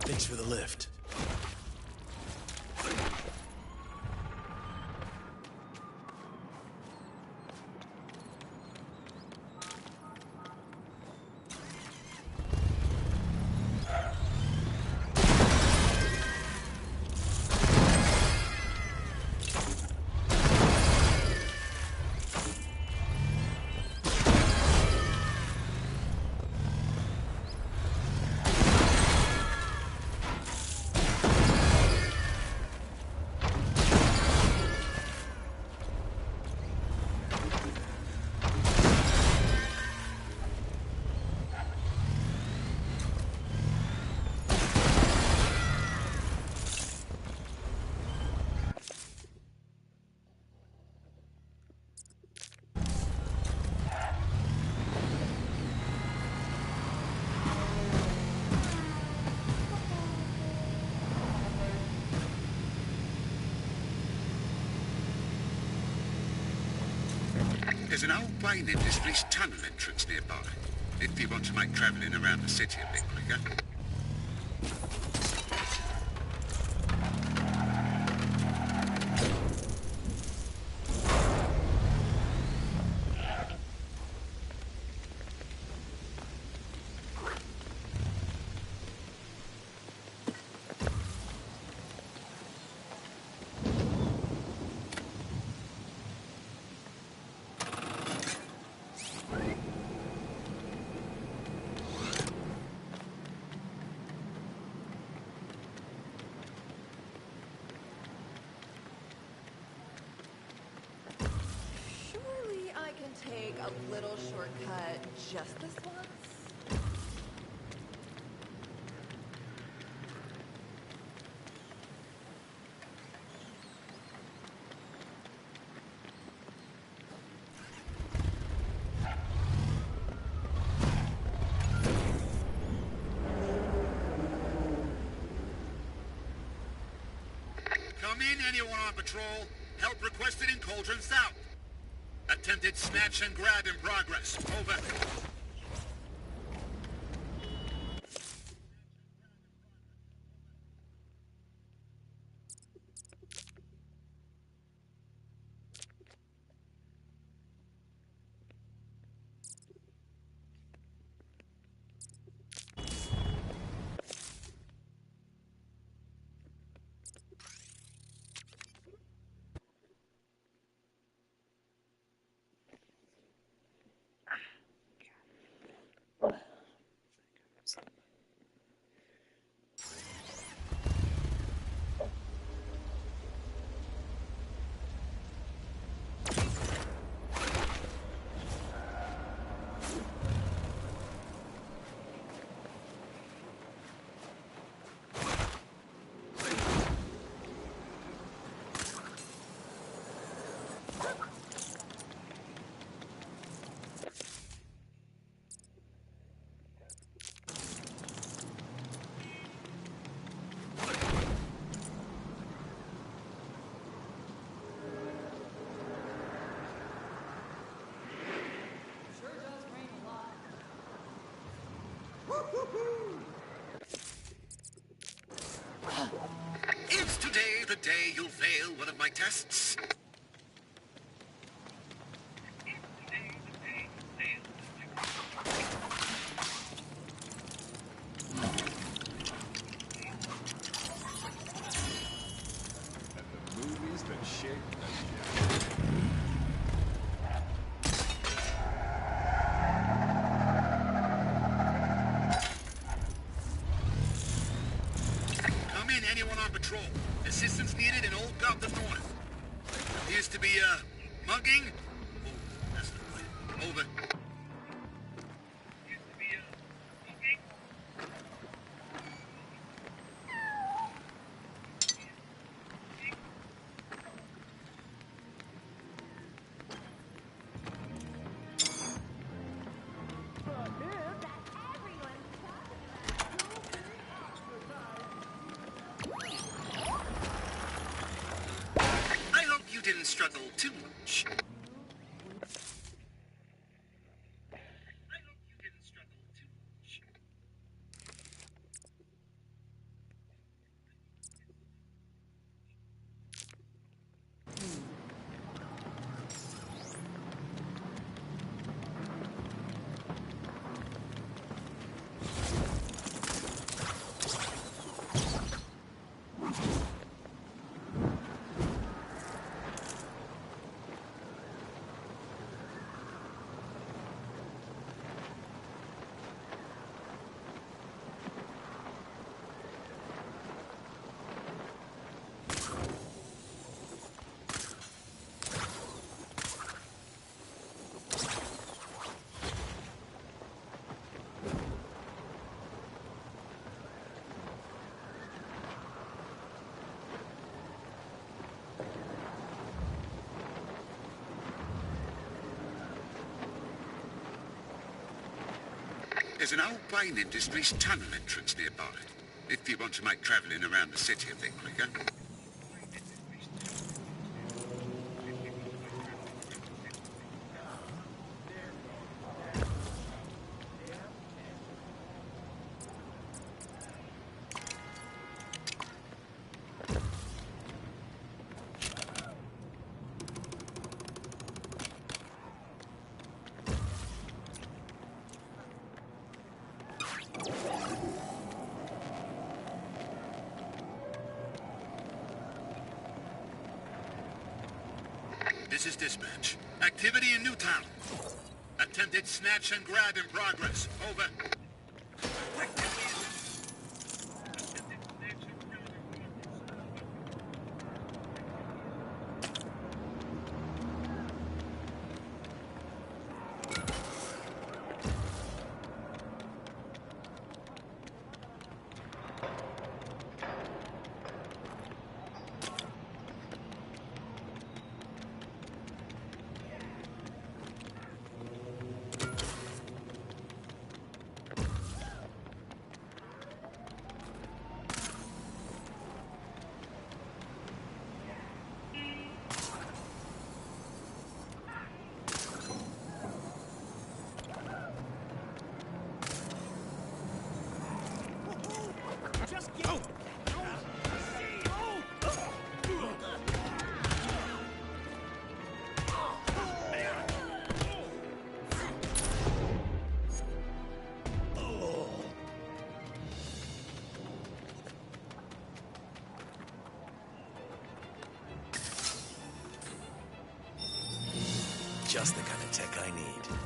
Thanks for the lift. There's an old Wayne Industries tunnel entrance nearby, if you want to make travelling around the city a bit quicker. Surely I can take a little shortcut just this once? Come in, anyone on patrol. Help requested in Cauldron South. Attempted snatch and grab in progress. Over. Is today the day you'll fail one of my tests? Movies that shaped the Come in, anyone on patrol. Assistance needed in Old Gotham North. Appears to be, mugging? Oh, that's the way. Over. I hope you didn't struggle too much. There's an old Wayne Industries tunnel entrance nearby, if you want to make travelling around the city a bit quicker. This is dispatch. Activity in Newtown. Attempted snatch and grab in progress. Over. Just the kind of tech I need.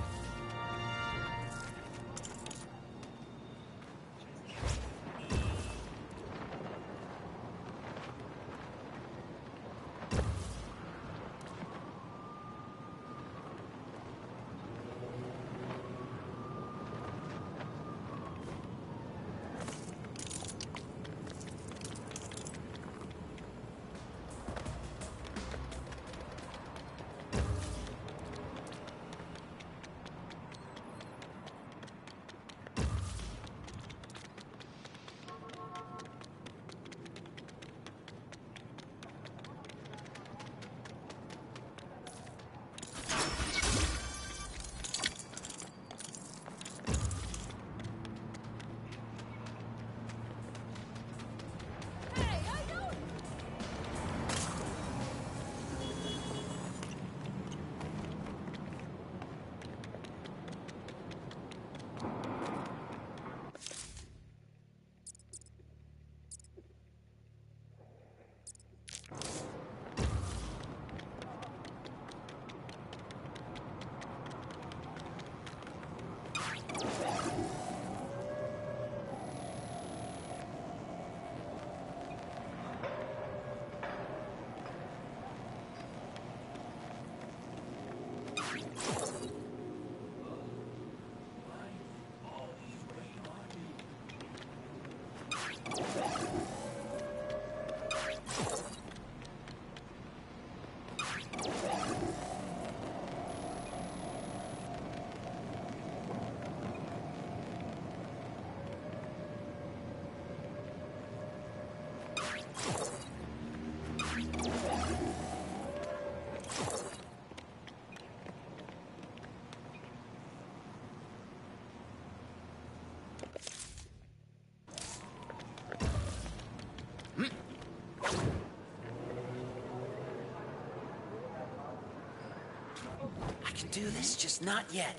I can do this, just not yet.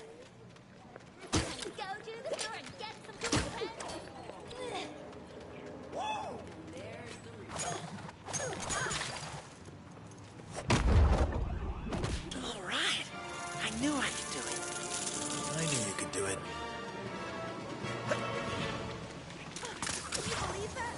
Go to the store and get some food, okay? Whoa! All right. I knew I could do it. I knew you could do it. Can you believe that?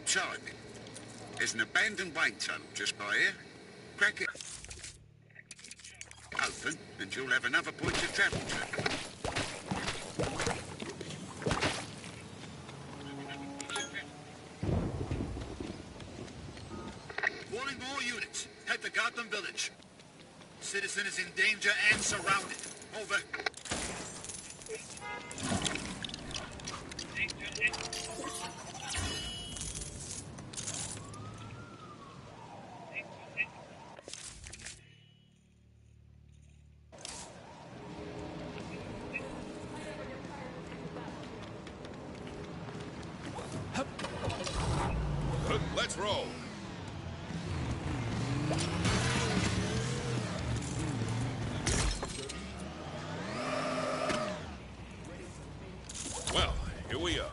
timing. There's an abandoned wind tunnel just by here. Crack it open, and you'll have another point to travel to. Warning all units. Head to Gotham Village. Citizen is in danger and surrounded. Over. Let's roll. Well, here we are.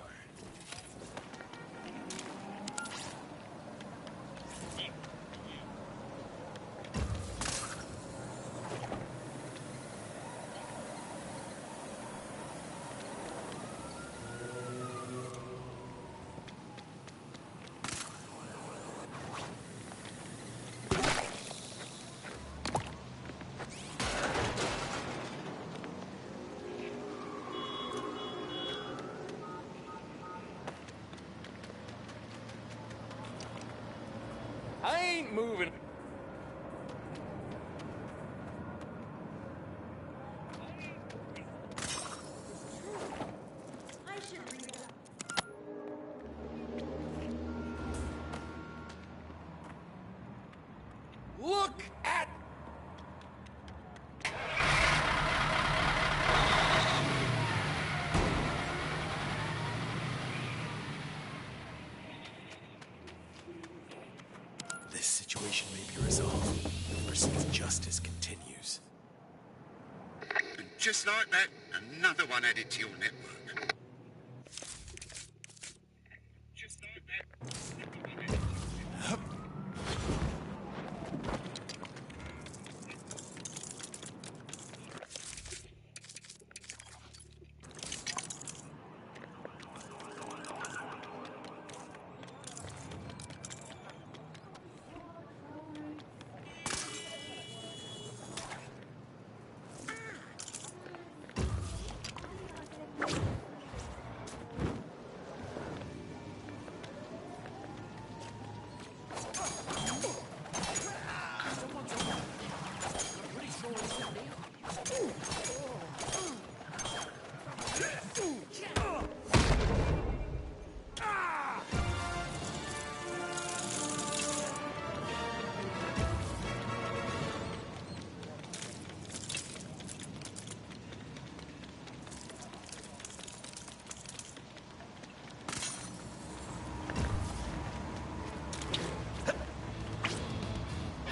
I ain't moving. Look at... This situation may be resolved. The pursuit of justice continues. And just like that, another one added to your network.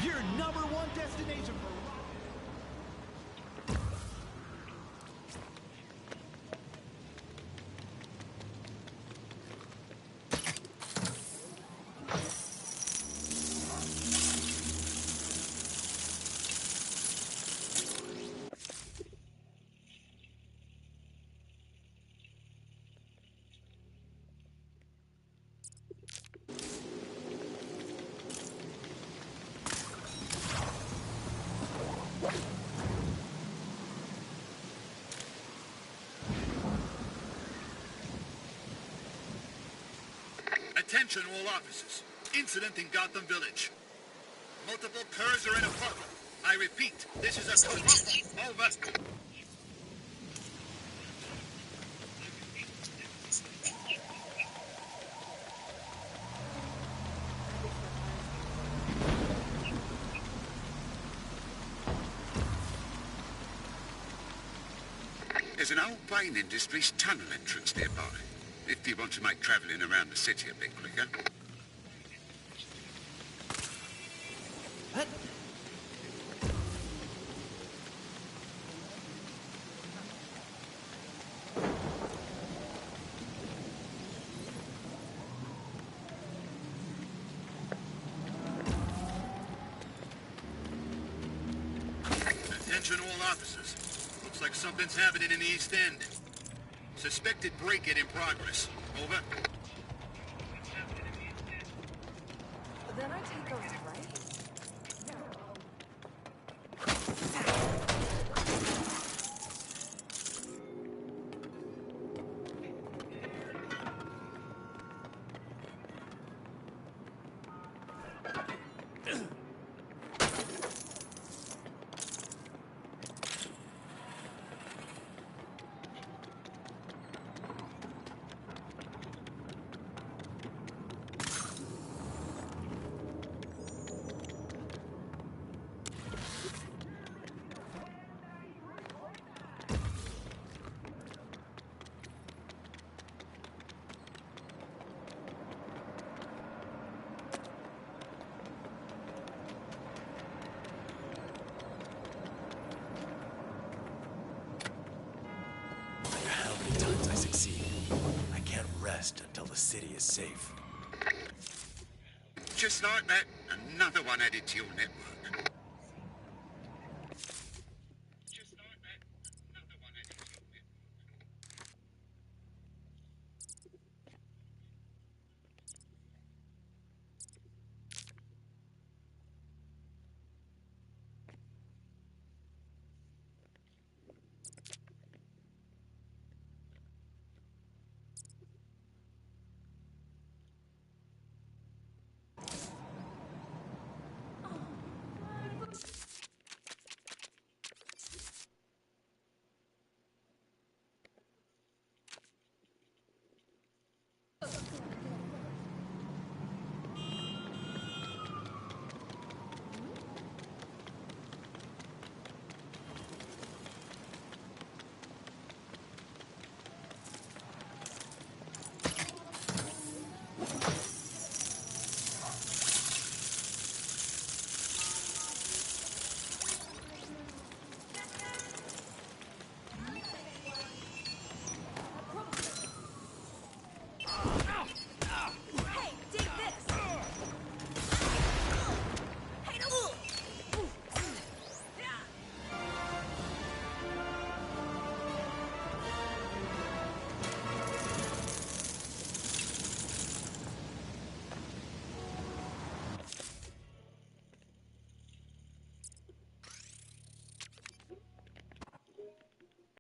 Your number one destination for... Attention all officers. Incident in Gotham Village. Multiple curs are in a problem. I repeat, this is a kerfuffle. Over. There's an old Wayne Industries tunnel entrance nearby, if you want to make travelling around the city a bit quicker. Attention all officers. Looks like something's happening in the East End. Suspected break-in in progress. Over. Then I take a right? No matter how many times I succeed, I can't rest until the city is safe. Just like that, another one added to your network.